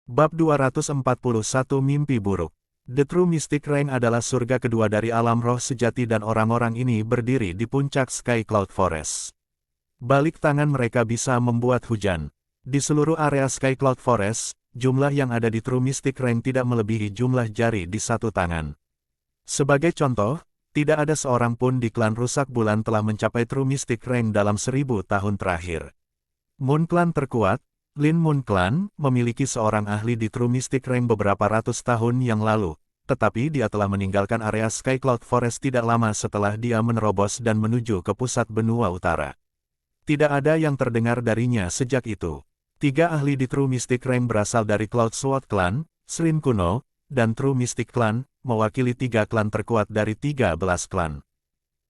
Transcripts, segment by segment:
Bab 241 Mimpi Buruk. The True Mystic Range adalah surga kedua dari alam roh sejati dan orang-orang ini berdiri di puncak Sky Cloud Forest. Balik tangan mereka bisa membuat hujan. Di seluruh area Sky Cloud Forest, jumlah yang ada di True Mystic Range tidak melebihi jumlah jari di satu tangan. Sebagai contoh, tidak ada seorang pun di klan rusak bulan telah mencapai True Mystic Range dalam 1000 tahun terakhir. Moon Clan terkuat, Lin Moon Clan, memiliki seorang ahli di True Mystic Range beberapa ratus tahun yang lalu, tetapi dia telah meninggalkan area Sky Cloud Forest tidak lama setelah dia menerobos dan menuju ke pusat benua utara. Tidak ada yang terdengar darinya sejak itu. 3 ahli di True Mystic Range berasal dari Cloud Sword Clan, Srin kuno, dan True Mystic Clan, mewakili 3 klan terkuat dari 13 klan.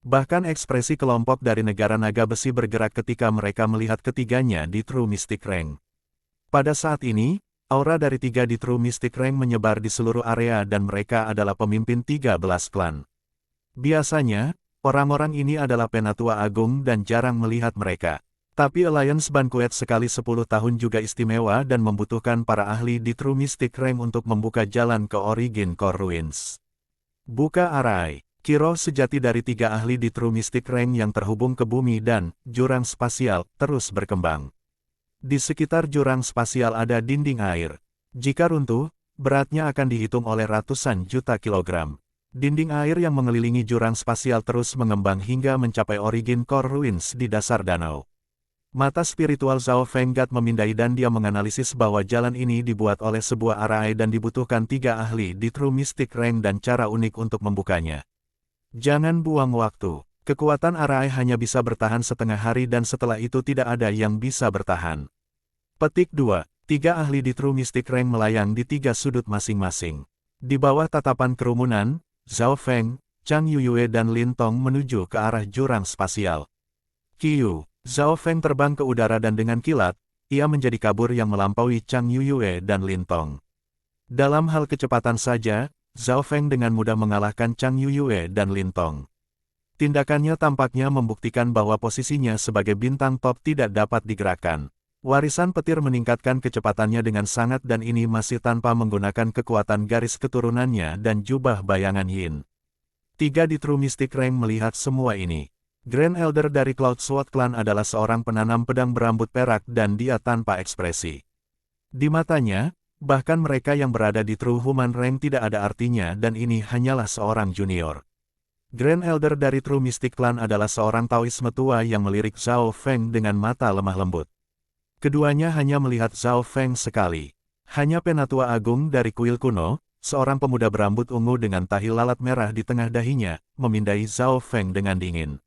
Bahkan ekspresi kelompok dari negara naga besi bergerak ketika mereka melihat ketiganya di True Mystic Range. Pada saat ini, aura dari 3 di True Mystic Range menyebar di seluruh area dan mereka adalah pemimpin 13 klan. Biasanya, orang-orang ini adalah penatua agung dan jarang melihat mereka. Tapi Alliance Banquet sekali 10 tahun juga istimewa dan membutuhkan para ahli di True Mystic Range untuk membuka jalan ke Origin Core Ruins. Buka Arai. Kiroh sejati dari 3 ahli di True Mystic Range yang terhubung ke bumi dan jurang spasial terus berkembang. Di sekitar jurang spasial ada dinding air. Jika runtuh, beratnya akan dihitung oleh ratusan juta kilogram. Dinding air yang mengelilingi jurang spasial terus mengembang hingga mencapai Origin Core Ruins di dasar danau. Mata spiritual Zhao Fenggat memindai dan dia menganalisis bahwa jalan ini dibuat oleh sebuah arai dan dibutuhkan 3 ahli di True Mystic Range dan cara unik untuk membukanya. Jangan buang waktu. Kekuatan arai hanya bisa bertahan setengah hari dan setelah itu tidak ada yang bisa bertahan. Petik 2. 3 ahli di True Mystic Range melayang di 3 sudut masing-masing. Di bawah tatapan kerumunan, Zhao Feng, Chang Yuyue dan Lin Tong menuju ke arah jurang spasial. Qiu. Zhao Feng terbang ke udara dan dengan kilat, ia menjadi kabur yang melampaui Chang Yuyue dan Lin Tong. Dalam hal kecepatan saja, Zhao Feng dengan mudah mengalahkan Chang Yuyue dan Lin Tong. Tindakannya tampaknya membuktikan bahwa posisinya sebagai bintang top tidak dapat digerakkan. Warisan petir meningkatkan kecepatannya dengan sangat dan ini masih tanpa menggunakan kekuatan garis keturunannya dan jubah bayangan Yin. 3 di True Mystic Range melihat semua ini. Grand Elder dari Cloud Sword Clan adalah seorang penanam pedang berambut perak dan dia tanpa ekspresi. Di matanya, bahkan mereka yang berada di True Human Range tidak ada artinya dan ini hanyalah seorang junior. Grand Elder dari True Mystic Clan adalah seorang Taoisme tua yang melirik Zhao Feng dengan mata lemah lembut. Keduanya hanya melihat Zhao Feng sekali. Hanya penatua agung dari kuil kuno, seorang pemuda berambut ungu dengan tahi lalat merah di tengah dahinya, memindai Zhao Feng dengan dingin.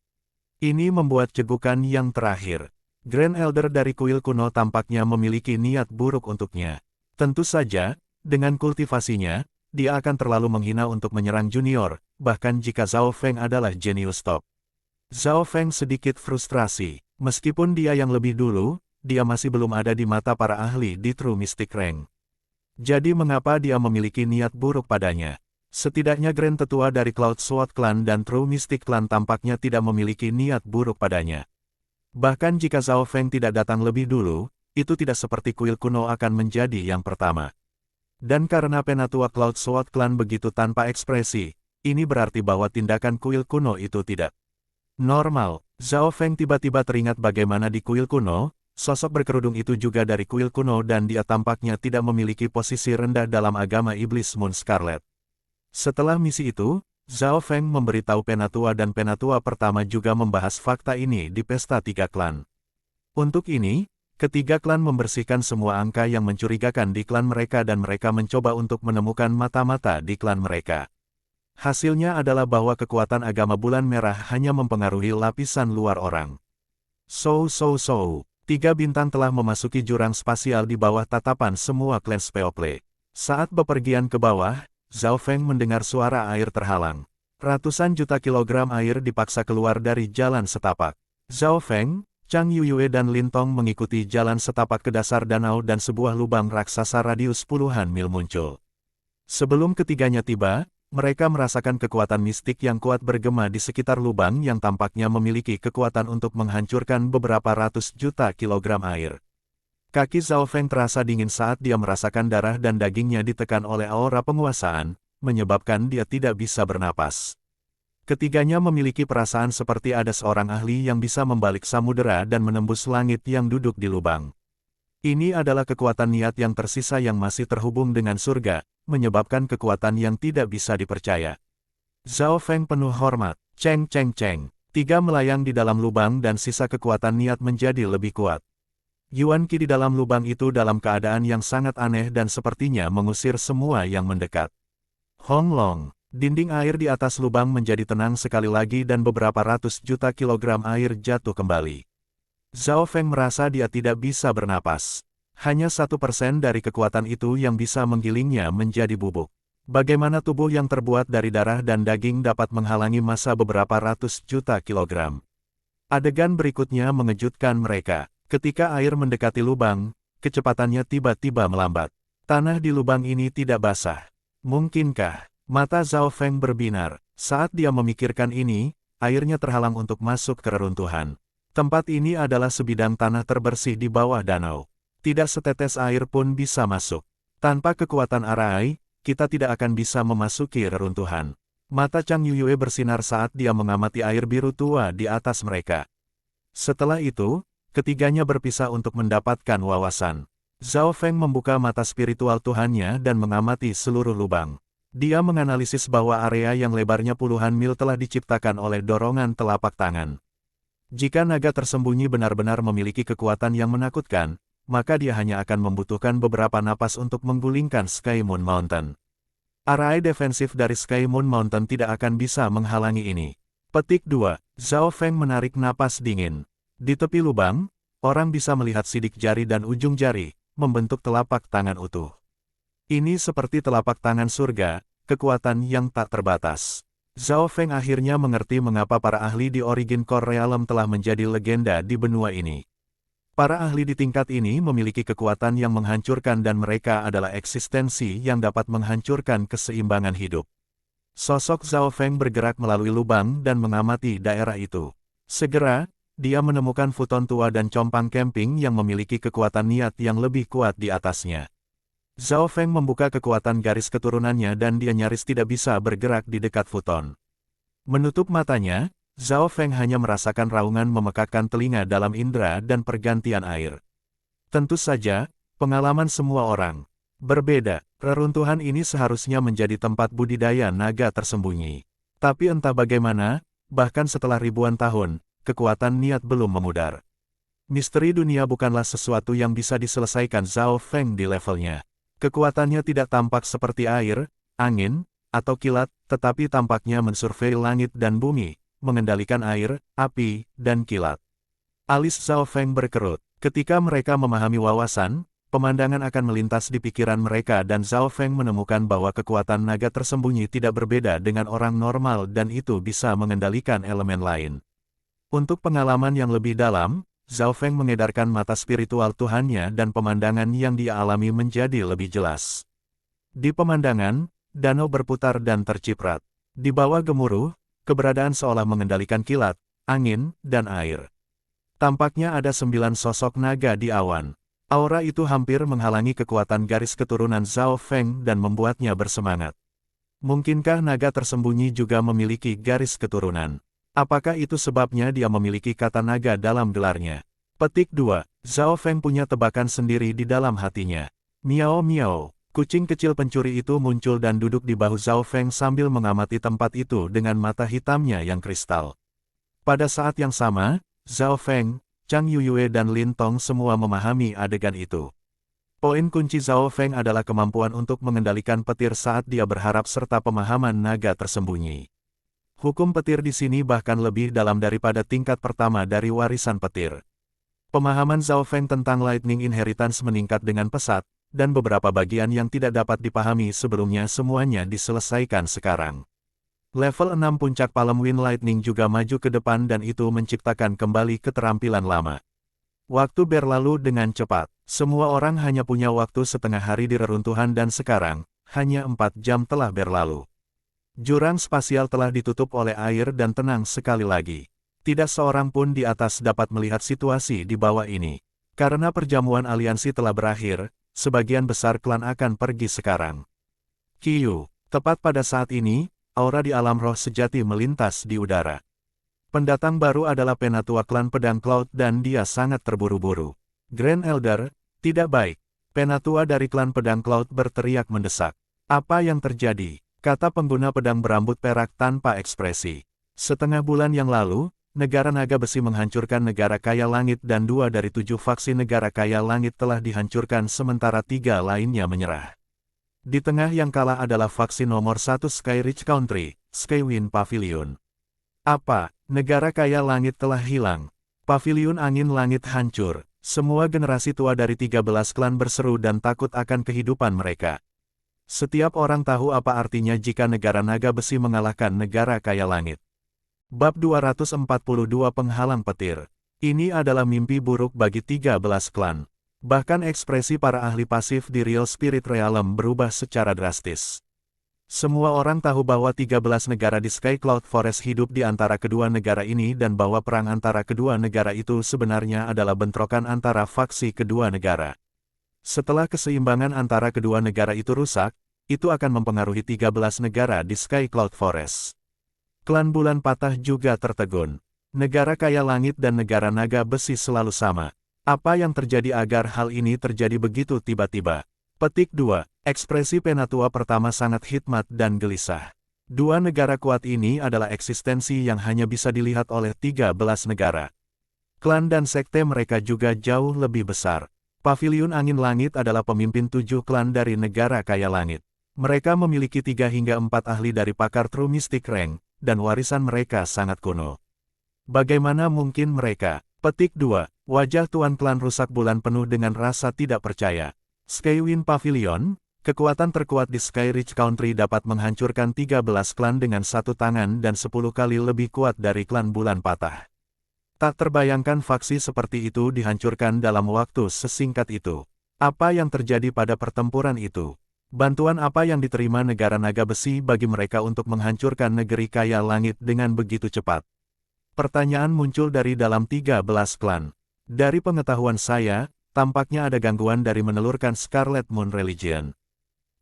Ini membuat cegukan yang terakhir. Grand Elder dari kuil kuno tampaknya memiliki niat buruk untuknya. Tentu saja, dengan kultivasinya, dia akan terlalu menghina untuk menyerang junior, bahkan jika Zhao Feng adalah jenius top. Zhao Feng sedikit frustrasi. Meskipun dia yang lebih dulu, dia masih belum ada di mata para ahli di True Mystic Range. Jadi mengapa dia memiliki niat buruk padanya? Setidaknya Grand Tetua dari Cloud Sword Clan dan True Mystic Clan tampaknya tidak memiliki niat buruk padanya. Bahkan jika Zhao Feng tidak datang lebih dulu, itu tidak seperti kuil kuno akan menjadi yang pertama. Dan karena penatua Cloud Sword Clan begitu tanpa ekspresi, ini berarti bahwa tindakan kuil kuno itu tidak normal. Zhao Feng tiba-tiba teringat bagaimana di kuil kuno, sosok berkerudung itu juga dari kuil kuno dan dia tampaknya tidak memiliki posisi rendah dalam agama iblis Moon Scarlet. Setelah misi itu, Zhao Feng memberitahu penatua dan penatua pertama juga membahas fakta ini di pesta 3 klan. Untuk ini, ketiga klan membersihkan semua angka yang mencurigakan di klan mereka dan mereka mencoba untuk menemukan mata-mata di klan mereka. Hasilnya adalah bahwa kekuatan agama bulan merah hanya mempengaruhi lapisan luar orang. 3 bintang telah memasuki jurang spasial di bawah tatapan semua klan Speople. Saat bepergian ke bawah, Zhao Feng mendengar suara air terhalang. Ratusan juta kilogram air dipaksa keluar dari jalan setapak. Zhao Feng, Chang Yuyue dan Lin Tong mengikuti jalan setapak ke dasar danau dan sebuah lubang raksasa radius puluhan mil muncul. Sebelum ketiganya tiba, mereka merasakan kekuatan mistik yang kuat bergema di sekitar lubang yang tampaknya memiliki kekuatan untuk menghancurkan beberapa ratus juta kilogram air. Kaki Zhao Feng terasa dingin saat dia merasakan darah dan dagingnya ditekan oleh aura penguasaan, menyebabkan dia tidak bisa bernapas. Ketiganya memiliki perasaan seperti ada seorang ahli yang bisa membalik samudera dan menembus langit yang duduk di lubang. Ini adalah kekuatan niat yang tersisa yang masih terhubung dengan surga, menyebabkan kekuatan yang tidak bisa dipercaya. Zhao Feng penuh hormat, ceng ceng ceng. Tiga melayang di dalam lubang dan sisa kekuatan niat menjadi lebih kuat. Yuan Qi di dalam lubang itu dalam keadaan yang sangat aneh dan sepertinya mengusir semua yang mendekat. Hong Long, dinding air di atas lubang menjadi tenang sekali lagi dan beberapa ratus juta kilogram air jatuh kembali. Zhao Feng merasa dia tidak bisa bernapas. Hanya 1% dari kekuatan itu yang bisa menggilingnya menjadi bubuk. Bagaimana tubuh yang terbuat dari darah dan daging dapat menghalangi massa beberapa ratus juta kilogram? Adegan berikutnya mengejutkan mereka. Ketika air mendekati lubang, kecepatannya tiba-tiba melambat. Tanah di lubang ini tidak basah. Mungkinkah? Mata Zhao Feng berbinar. Saat dia memikirkan ini, airnya terhalang untuk masuk ke reruntuhan. Tempat ini adalah sebidang tanah terbersih di bawah danau. Tidak setetes air pun bisa masuk. Tanpa kekuatan arai, kita tidak akan bisa memasuki reruntuhan. Mata Chang Yuyue bersinar saat dia mengamati air biru tua di atas mereka. Setelah itu, ketiganya berpisah untuk mendapatkan wawasan. Zhao Feng membuka mata spiritual Tuhannya dan mengamati seluruh lubang. Dia menganalisis bahwa area yang lebarnya puluhan mil telah diciptakan oleh dorongan telapak tangan. Jika naga tersembunyi benar-benar memiliki kekuatan yang menakutkan, maka dia hanya akan membutuhkan beberapa napas untuk menggulingkan Sky Moon Mountain. Arai defensif dari Sky Moon Mountain tidak akan bisa menghalangi ini. Petik 2. Zhao Feng menarik napas dingin. Di tepi lubang, orang bisa melihat sidik jari dan ujung jari, membentuk telapak tangan utuh. Ini seperti telapak tangan surga, kekuatan yang tak terbatas. Zhao Feng akhirnya mengerti mengapa para ahli di Origin Core Realm telah menjadi legenda di benua ini. Para ahli di tingkat ini memiliki kekuatan yang menghancurkan dan mereka adalah eksistensi yang dapat menghancurkan keseimbangan hidup. Sosok Zhao Feng bergerak melalui lubang dan mengamati daerah itu. Segera, dia menemukan futon tua dan compang camping yang memiliki kekuatan niat yang lebih kuat di atasnya. Zhao Feng membuka kekuatan garis keturunannya dan dia nyaris tidak bisa bergerak di dekat futon. Menutup matanya, Zhao Feng hanya merasakan raungan memekakkan telinga dalam indera dan pergantian air. Tentu saja, pengalaman semua orang berbeda. Reruntuhan ini seharusnya menjadi tempat budidaya naga tersembunyi. Tapi entah bagaimana, bahkan setelah ribuan tahun, kekuatan niat belum memudar. Misteri dunia bukanlah sesuatu yang bisa diselesaikan Zhao Feng di levelnya. Kekuatannya tidak tampak seperti air, angin, atau kilat, tetapi tampaknya mensurvei langit dan bumi, mengendalikan air, api, dan kilat. Alis Zhao Feng berkerut. Ketika mereka memahami wawasan, pemandangan akan melintas di pikiran mereka dan Zhao Feng menemukan bahwa kekuatan naga tersembunyi tidak berbeda dengan orang normal dan itu bisa mengendalikan elemen lain. Untuk pengalaman yang lebih dalam, Zhao Feng mengedarkan mata spiritual Tuhannya dan pemandangan yang dia alami menjadi lebih jelas. Di pemandangan, danau berputar dan terciprat. Di bawah gemuruh, keberadaan seolah mengendalikan kilat, angin, dan air. Tampaknya ada 9 sosok naga di awan. Aura itu hampir menghalangi kekuatan garis keturunan Zhao Feng dan membuatnya bersemangat. Mungkinkah naga tersembunyi juga memiliki garis keturunan? Apakah itu sebabnya dia memiliki kata naga dalam gelarnya? Petik 2. Zhao Feng punya tebakan sendiri di dalam hatinya. Miao miao. Kucing kecil pencuri itu muncul dan duduk di bahu Zhao Feng sambil mengamati tempat itu dengan mata hitamnya yang kristal. Pada saat yang sama, Zhao Feng, Chang Yuyue dan Lin Tong semua memahami adegan itu. Poin kunci Zhao Feng adalah kemampuan untuk mengendalikan petir saat dia berharap serta pemahaman naga tersembunyi. Hukum petir di sini bahkan lebih dalam daripada tingkat pertama dari warisan petir. Pemahaman Zhao Feng tentang Lightning Inheritance meningkat dengan pesat, dan beberapa bagian yang tidak dapat dipahami sebelumnya semuanya diselesaikan sekarang. Level 6 puncak Palm Wind Lightning juga maju ke depan dan itu menciptakan kembali keterampilan lama. Waktu berlalu dengan cepat. Semua orang hanya punya waktu setengah hari di reruntuhan dan sekarang, hanya 4 jam telah berlalu. Jurang spasial telah ditutup oleh air dan tenang sekali lagi. Tidak seorang pun di atas dapat melihat situasi di bawah ini. Karena perjamuan aliansi telah berakhir, sebagian besar klan akan pergi sekarang. Kiyu, tepat pada saat ini, aura di alam roh sejati melintas di udara. Pendatang baru adalah penatua klan pedang Cloud dan dia sangat terburu-buru. Grand Elder, tidak baik. Penatua dari klan pedang Cloud berteriak mendesak. Apa yang terjadi? Kata pengguna pedang berambut perak tanpa ekspresi. Setengah bulan yang lalu, negara naga besi menghancurkan negara kaya langit dan 2 dari 7 faksi negara kaya langit telah dihancurkan sementara 3 lainnya menyerah. Di tengah yang kalah adalah faksi nomor 1 Skyreach Country, Skywind Pavilion. Apa? Negara kaya langit telah hilang. Pavilion angin langit hancur. Semua generasi tua dari 13 klan berseru dan takut akan kehidupan mereka. Setiap orang tahu apa artinya jika negara naga besi mengalahkan negara kaya langit. Bab 242 Penghalang Petir. Ini adalah mimpi buruk bagi 13 klan. Bahkan ekspresi para ahli pasif di Real Spirit Realm berubah secara drastis. Semua orang tahu bahwa 13 negara di Sky Cloud Forest hidup di antara kedua negara ini dan bahwa perang antara kedua negara itu sebenarnya adalah bentrokan antara faksi kedua negara. Setelah keseimbangan antara kedua negara itu rusak, itu akan mempengaruhi 13 negara di Sky Cloud Forest. Klan Bulan Patah juga tertegun. Negara kaya langit dan negara naga besi selalu sama. Apa yang terjadi agar hal ini terjadi begitu tiba-tiba? Petik 2. Ekspresi penatua pertama sangat hikmat dan gelisah. Dua negara kuat ini adalah eksistensi yang hanya bisa dilihat oleh 13 negara. Klan dan sekte mereka juga jauh lebih besar. Pavilion Angin Langit adalah pemimpin 7 klan dari negara kaya langit. Mereka memiliki 3 hingga 4 ahli dari pakar True Mystic Rank, dan warisan mereka sangat kuno. Bagaimana mungkin mereka? Petik 2. Wajah Tuan Klan rusak bulan penuh dengan rasa tidak percaya. Skywind Pavilion, kekuatan terkuat di Skyreach Country dapat menghancurkan 13 klan dengan satu tangan dan 10 kali lebih kuat dari klan Bulan Patah. Tak terbayangkan faksi seperti itu dihancurkan dalam waktu sesingkat itu. Apa yang terjadi pada pertempuran itu? Bantuan apa yang diterima negara naga besi bagi mereka untuk menghancurkan negeri kaya langit dengan begitu cepat? Pertanyaan muncul dari dalam 13 klan. Dari pengetahuan saya, tampaknya ada gangguan dari menelurkan Scarlet Moon Religion.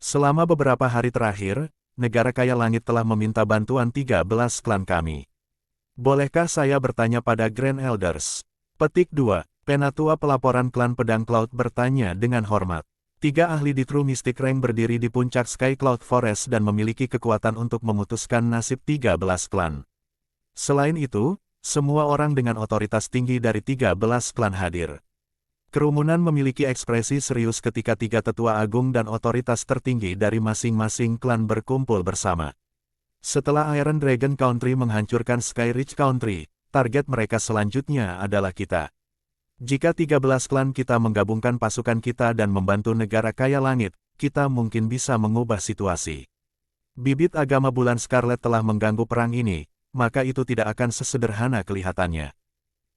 Selama beberapa hari terakhir, negara kaya langit telah meminta bantuan 13 klan kami. Bolehkah saya bertanya pada Grand Elders? Petik 2. Penatua pelaporan klan pedang Cloud bertanya dengan hormat. 3 ahli di True Mystic Rank berdiri di puncak Sky Cloud Forest dan memiliki kekuatan untuk memutuskan nasib 13 klan. Selain itu, semua orang dengan otoritas tinggi dari 13 klan hadir. Kerumunan memiliki ekspresi serius ketika 3 tetua agung dan otoritas tertinggi dari masing-masing klan berkumpul bersama. Setelah Iron Dragon Country menghancurkan Skyreach Country, target mereka selanjutnya adalah kita. Jika 13 klan kita menggabungkan pasukan kita dan membantu negara kaya langit, kita mungkin bisa mengubah situasi. Bibit agama bulan Scarlet telah mengganggu perang ini, maka itu tidak akan sesederhana kelihatannya.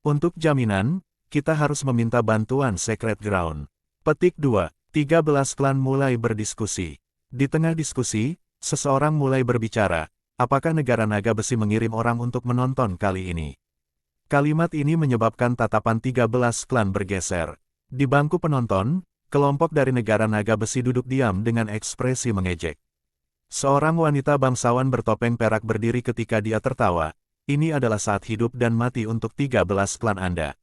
Untuk jaminan, kita harus meminta bantuan Sacred Ground. Petik 2. 13 klan mulai berdiskusi. Di tengah diskusi, seseorang mulai berbicara, apakah negara naga besi mengirim orang untuk menonton kali ini? Kalimat ini menyebabkan tatapan 13 klan bergeser. Di bangku penonton, kelompok dari negara naga besi duduk diam dengan ekspresi mengejek. Seorang wanita bangsawan bertopeng perak berdiri ketika dia tertawa. Ini adalah saat hidup dan mati untuk 13 klan Anda.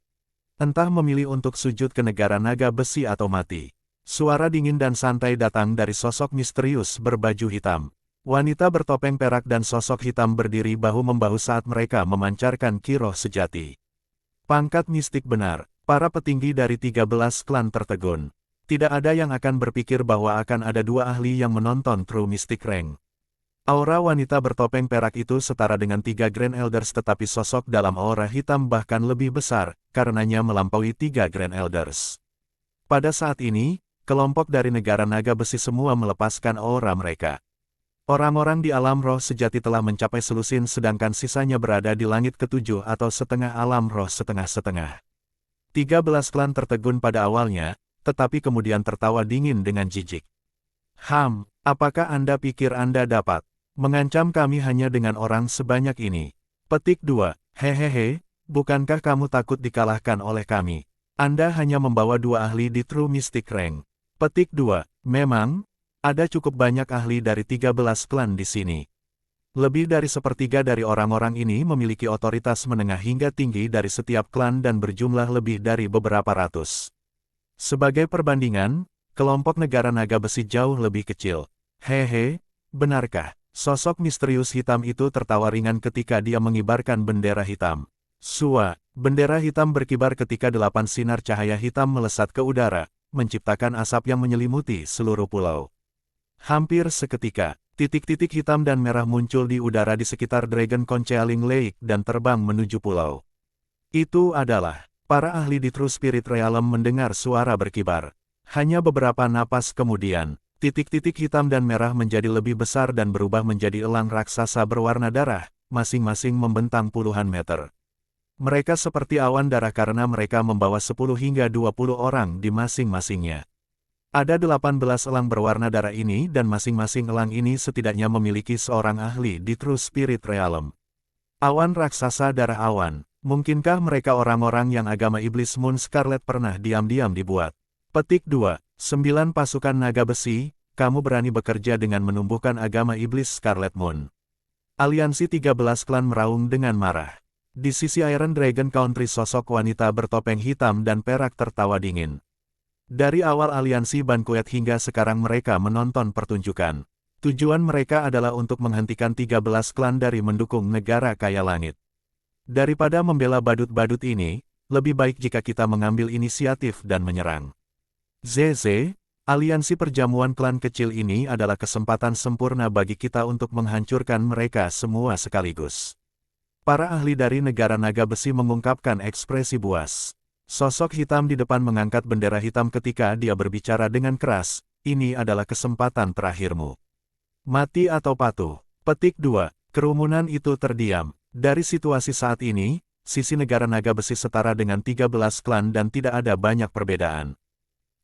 Entah memilih untuk sujud ke negara naga besi atau mati. Suara dingin dan santai datang dari sosok misterius berbaju hitam. Wanita bertopeng perak dan sosok hitam berdiri bahu-membahu saat mereka memancarkan kiroh sejati. Pangkat mistik benar, para petinggi dari 13 klan tertegun. Tidak ada yang akan berpikir bahwa akan ada 2 ahli yang menonton True Mystic Rank. Aura wanita bertopeng perak itu setara dengan 3 Grand Elders tetapi sosok dalam aura hitam bahkan lebih besar, karenanya melampaui 3 Grand Elders. Pada saat ini, kelompok dari negara naga besi semua melepaskan aura mereka. Orang-orang di alam roh sejati telah mencapai selusin sedangkan sisanya berada di langit ketujuh atau setengah alam roh setengah-setengah. 13 klan tertegun pada awalnya, tetapi kemudian tertawa dingin dengan jijik. Apakah Anda pikir Anda dapat mengancam kami hanya dengan orang sebanyak ini? Petik 2. Hehehe, bukankah kamu takut dikalahkan oleh kami? Anda hanya membawa 2 ahli di True Mystic Rank. Petik 2. Memang, ada cukup banyak ahli dari 13 klan di sini. Lebih dari sepertiga dari orang-orang ini memiliki otoritas menengah hingga tinggi dari setiap klan dan berjumlah lebih dari beberapa ratus. Sebagai perbandingan, kelompok negara naga besi jauh lebih kecil. Hehe, benarkah? Sosok misterius hitam itu tertawa ringan ketika dia mengibarkan bendera hitam. Sua, bendera hitam berkibar ketika 8 sinar cahaya hitam melesat ke udara, menciptakan asap yang menyelimuti seluruh pulau. Hampir seketika, titik-titik hitam dan merah muncul di udara di sekitar Dragon Concealing Lake dan terbang menuju pulau. Itu adalah, para ahli di True Spirit Realm mendengar suara berkibar. Hanya beberapa napas kemudian, titik-titik hitam dan merah menjadi lebih besar dan berubah menjadi elang raksasa berwarna darah, masing-masing membentang puluhan meter. Mereka seperti awan darah karena mereka membawa 10 hingga 20 orang di masing-masingnya. Ada 18 elang berwarna darah ini dan masing-masing elang ini setidaknya memiliki seorang ahli di True Spirit Realm. Awan raksasa darah awan, mungkinkah mereka orang-orang yang agama iblis Moon Scarlet pernah diam-diam dibuat? Petik 2. 9 pasukan naga besi, kamu berani bekerja dengan menumbuhkan agama iblis Scarlet Moon. Aliansi 13 klan meraung dengan marah. Di sisi Iron Dragon Country sosok wanita bertopeng hitam dan perak tertawa dingin. Dari awal aliansi Banquet hingga sekarang mereka menonton pertunjukan. Tujuan mereka adalah untuk menghentikan 13 klan dari mendukung negara kaya langit. Daripada membela badut-badut ini, lebih baik jika kita mengambil inisiatif dan menyerang. ZZ, aliansi perjamuan klan kecil ini adalah kesempatan sempurna bagi kita untuk menghancurkan mereka semua sekaligus. Para ahli dari negara naga besi mengungkapkan ekspresi buas. Sosok hitam di depan mengangkat bendera hitam ketika dia berbicara dengan keras, ini adalah kesempatan terakhirmu. Mati atau patuh. Petik 2. Kerumunan itu terdiam. Dari situasi saat ini, sisi negara naga besi setara dengan 13 klan dan tidak ada banyak perbedaan.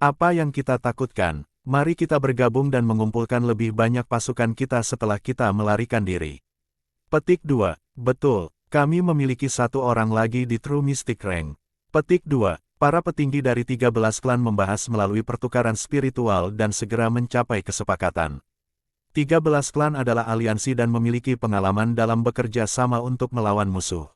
Apa yang kita takutkan? Mari kita bergabung dan mengumpulkan lebih banyak pasukan kita setelah kita melarikan diri. Petik 2. Betul, kami memiliki 1 orang lagi di True Mystic Rank. Petik 2. Para petinggi dari 13 klan membahas melalui pertukaran spiritual dan segera mencapai kesepakatan. 13 klan adalah aliansi dan memiliki pengalaman dalam bekerja sama untuk melawan musuh.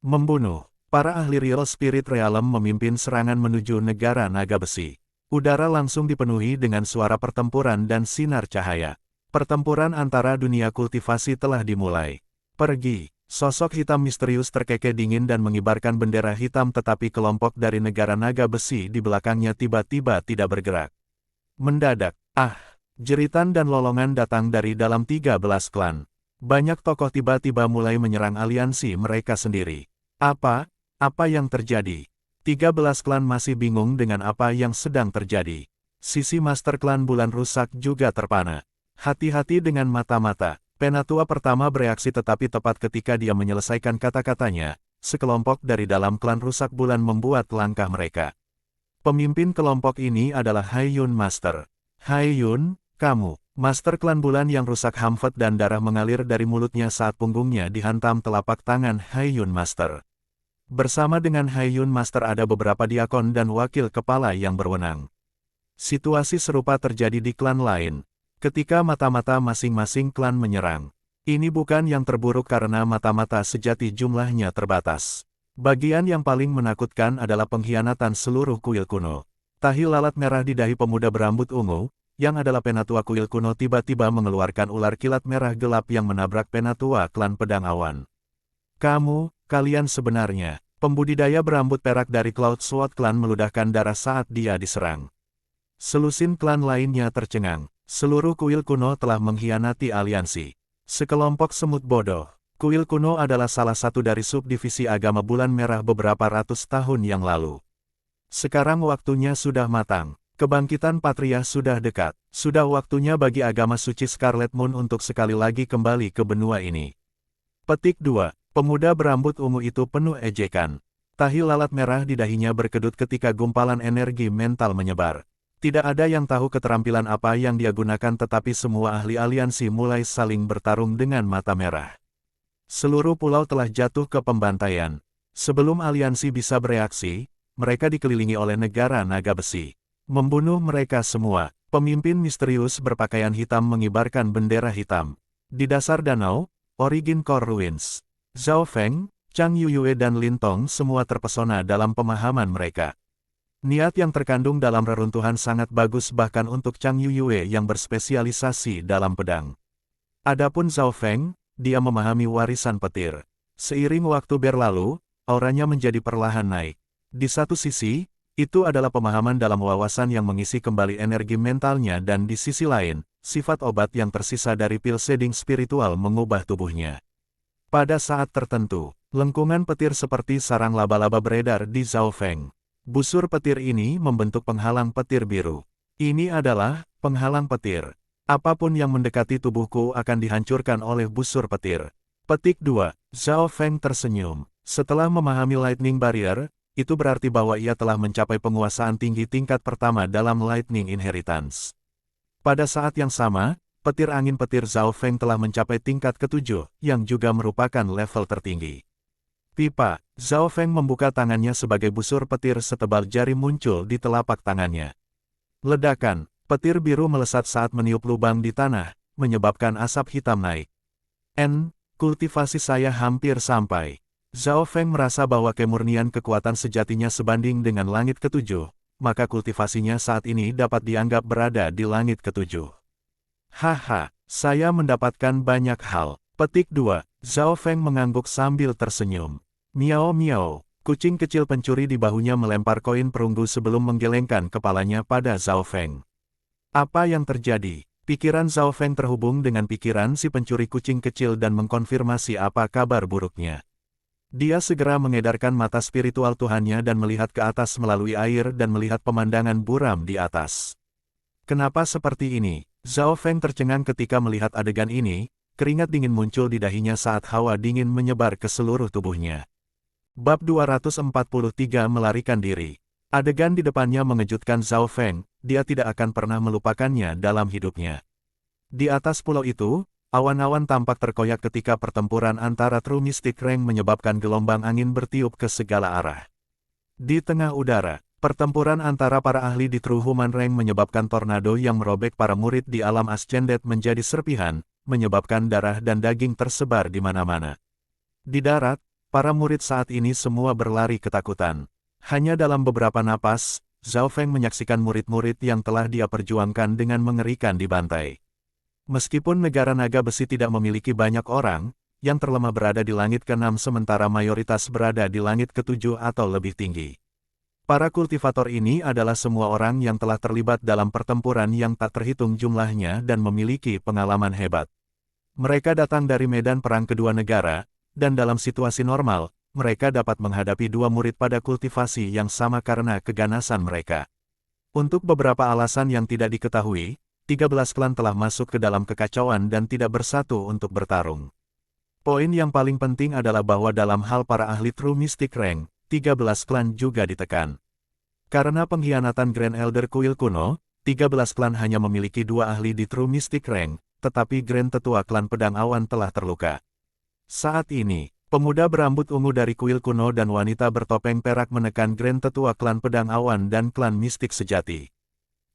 Membunuh. Para ahli Real Spirit Realm memimpin serangan menuju negara naga besi. Udara langsung dipenuhi dengan suara pertempuran dan sinar cahaya. Pertempuran antara dunia kultivasi telah dimulai. Pergi. Sosok hitam misterius terkekeh dingin dan mengibarkan bendera hitam tetapi kelompok dari negara naga besi di belakangnya tiba-tiba tidak bergerak. Mendadak, jeritan dan lolongan datang dari dalam 13 klan. Banyak tokoh tiba-tiba mulai menyerang aliansi mereka sendiri. Apa yang terjadi? 13 klan masih bingung dengan apa yang sedang terjadi. Sisi Master Klan Bulan Rusak juga terpana. Hati-hati dengan mata-mata. Penatua pertama bereaksi tetapi tepat ketika dia menyelesaikan kata-katanya, sekelompok dari dalam klan Rusak Bulan membuat langkah mereka. Pemimpin kelompok ini adalah Haiyun Master. Haiyun, kamu, Master Klan Bulan yang rusak hamfet dan darah mengalir dari mulutnya saat punggungnya dihantam telapak tangan Haiyun Master. Bersama dengan Haiyun Master ada beberapa diakon dan wakil kepala yang berwenang. Situasi serupa terjadi di klan lain. Ketika mata-mata masing-masing klan menyerang. Ini bukan yang terburuk karena mata-mata sejati jumlahnya terbatas. Bagian yang paling menakutkan adalah pengkhianatan seluruh kuil kuno. Tahi lalat merah di dahi pemuda berambut ungu, yang adalah penatua kuil kuno tiba-tiba mengeluarkan ular kilat merah gelap yang menabrak penatua klan pedang awan. Kalian sebenarnya, pembudidaya berambut perak dari Cloud Sword Clan meludahkan darah saat dia diserang. Selusin klan lainnya tercengang. Seluruh kuil kuno telah mengkhianati aliansi. Sekelompok semut bodoh. Kuil kuno adalah salah satu dari subdivisi agama bulan merah beberapa ratus tahun yang lalu. Sekarang waktunya sudah matang. Kebangkitan Patria sudah dekat. Sudah waktunya bagi agama suci Scarlet Moon untuk sekali lagi kembali ke benua ini. Petik 2. Pemuda berambut ungu itu penuh ejekan. Tahi lalat merah di dahinya berkedut ketika gumpalan energi mental menyebar. Tidak ada yang tahu keterampilan apa yang dia gunakan tetapi semua ahli aliansi mulai saling bertarung dengan mata merah. Seluruh pulau telah jatuh ke pembantaian. Sebelum aliansi bisa bereaksi, mereka dikelilingi oleh negara naga besi. Membunuh mereka semua. Pemimpin misterius berpakaian hitam mengibarkan bendera hitam. Di dasar danau, Origin Core Ruins. Zhao Feng, Chang Yuyue dan Lin Tong semua terpesona dalam pemahaman mereka. Niat yang terkandung dalam reruntuhan sangat bagus bahkan untuk Chang Yuyue yang berspesialisasi dalam pedang. Adapun Zhao Feng, dia memahami warisan petir. Seiring waktu berlalu, auranya menjadi perlahan naik. Di satu sisi, itu adalah pemahaman dalam wawasan yang mengisi kembali energi mentalnya dan di sisi lain, sifat obat yang tersisa dari pil shading spiritual mengubah tubuhnya. Pada saat tertentu, lengkungan petir seperti sarang laba-laba beredar di Zhao Feng. Busur petir ini membentuk penghalang petir biru. Ini adalah penghalang petir. Apapun yang mendekati tubuhku akan dihancurkan oleh busur petir. Petik 2. Zhao Feng tersenyum. Setelah memahami Lightning Barrier, itu berarti bahwa ia telah mencapai penguasaan tinggi tingkat pertama dalam Lightning Inheritance. Pada saat yang sama, petir angin petir Zhao Feng telah mencapai tingkat ke-7, yang juga merupakan level tertinggi. Pipa, Zhao Feng membuka tangannya sebagai busur petir setebal jari muncul di telapak tangannya. Ledakan, petir biru melesat saat meniup lubang di tanah, menyebabkan asap hitam naik. Kultivasi saya hampir sampai. Zhao Feng merasa bahwa kemurnian kekuatan sejatinya sebanding dengan langit ke-7, maka kultivasinya saat ini dapat dianggap berada di langit ke-7. Haha, saya mendapatkan banyak hal. Petik 2. Zhao Feng mengangguk sambil tersenyum. Miao miao, kucing kecil pencuri di bahunya melempar koin perunggu sebelum menggelengkan kepalanya pada Zhao Feng. Apa yang terjadi? Pikiran Zhao Feng terhubung dengan pikiran si pencuri kucing kecil dan mengkonfirmasi apa kabar buruknya. Dia segera mengedarkan mata spiritual Tuhannya dan melihat ke atas melalui air dan melihat pemandangan buram di atas. Kenapa seperti ini? Zhao Feng tercengang ketika melihat adegan ini, keringat dingin muncul di dahinya saat hawa dingin menyebar ke seluruh tubuhnya. Bab 243 melarikan diri. Adegan di depannya mengejutkan Zhao Feng, dia tidak akan pernah melupakannya dalam hidupnya. Di atas pulau itu, awan-awan tampak terkoyak ketika pertempuran antara True Mystic Rank menyebabkan gelombang angin bertiup ke segala arah. Di tengah udara, pertempuran antara para ahli di True Human Rank menyebabkan tornado yang merobek para murid di alam Ascended menjadi serpihan, menyebabkan darah dan daging tersebar di mana-mana. Di darat, para murid saat ini semua berlari ketakutan. Hanya dalam beberapa napas, Zhao Feng menyaksikan murid-murid yang telah dia perjuangkan dengan mengerikan dibantai. Meskipun negara naga besi tidak memiliki banyak orang, yang terlemah berada di langit ke-6 sementara mayoritas berada di langit ke-7 atau lebih tinggi. Para kultivator ini adalah semua orang yang telah terlibat dalam pertempuran yang tak terhitung jumlahnya dan memiliki pengalaman hebat. Mereka datang dari medan perang kedua negara, dan dalam situasi normal, mereka dapat menghadapi dua murid pada kultivasi yang sama karena keganasan mereka. Untuk beberapa alasan yang tidak diketahui, 13 klan telah masuk ke dalam kekacauan dan tidak bersatu untuk bertarung. Poin yang paling penting adalah bahwa dalam hal para ahli True Mystic Rank, 13 klan juga ditekan. Karena pengkhianatan Grand Elder Kuil kuno, 13 klan hanya memiliki 2 ahli di True Mystic Rank, tetapi Grand Tetua Klan Pedang Awan telah terluka. Saat ini, pemuda berambut ungu dari kuil kuno dan wanita bertopeng perak menekan Grand Tetua Klan Pedang Awan dan Klan Mistik Sejati.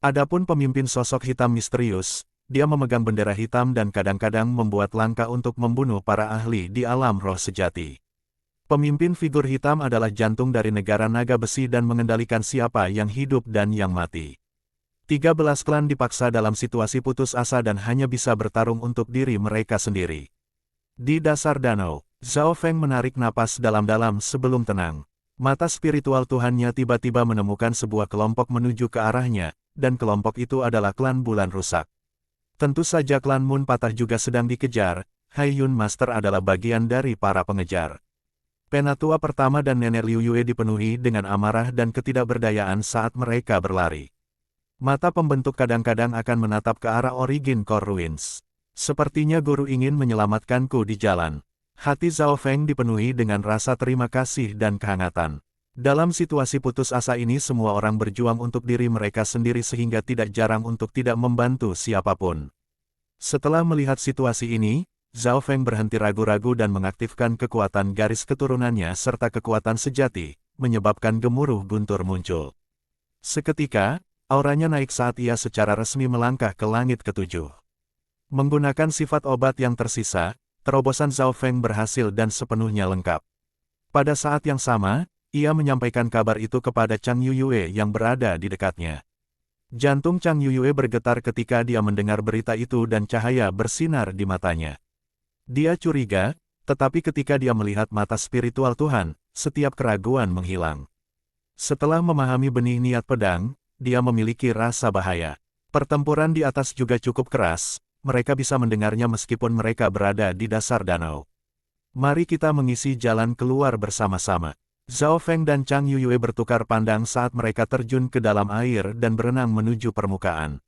Adapun pemimpin sosok hitam misterius, dia memegang bendera hitam dan kadang-kadang membuat langkah untuk membunuh para ahli di alam roh sejati. Pemimpin figur hitam adalah jantung dari negara naga besi dan mengendalikan siapa yang hidup dan yang mati. 13 klan dipaksa dalam situasi putus asa dan hanya bisa bertarung untuk diri mereka sendiri. Di dasar danau, Zhao Feng menarik napas dalam-dalam sebelum tenang. Mata spiritual Tuhannya tiba-tiba menemukan sebuah kelompok menuju ke arahnya, dan kelompok itu adalah klan Bulan Rusak. Tentu saja klan Moon Patah juga sedang dikejar, Hai Yun Master adalah bagian dari para pengejar. Penatua pertama dan Nenek Liu Yue dipenuhi dengan amarah dan ketidakberdayaan saat mereka berlari. Mata pembentuk kadang-kadang akan menatap ke arah Origin Core Ruins. Sepertinya guru ingin menyelamatkanku di jalan. Hati Zhao Feng dipenuhi dengan rasa terima kasih dan kehangatan. Dalam situasi putus asa ini semua orang berjuang untuk diri mereka sendiri sehingga tidak jarang untuk tidak membantu siapapun. Setelah melihat situasi ini, Zhao Feng berhenti ragu-ragu dan mengaktifkan kekuatan garis keturunannya serta kekuatan sejati, menyebabkan gemuruh guntur muncul. Seketika, auranya naik saat ia secara resmi melangkah ke langit ketujuh. Menggunakan sifat obat yang tersisa, terobosan Zhao Feng berhasil dan sepenuhnya lengkap. Pada saat yang sama, ia menyampaikan kabar itu kepada Chang Yuyue yang berada di dekatnya. Jantung Chang Yuyue bergetar ketika dia mendengar berita itu dan cahaya bersinar di matanya. Dia curiga, tetapi ketika dia melihat mata spiritual Tuhan, setiap keraguan menghilang. Setelah memahami benih niat pedang, dia memiliki rasa bahaya. Pertempuran di atas juga cukup keras, mereka bisa mendengarnya meskipun mereka berada di dasar danau. Mari kita mengisi jalan keluar bersama-sama. Zhao Feng dan Chang Yuyue bertukar pandang saat mereka terjun ke dalam air dan berenang menuju permukaan.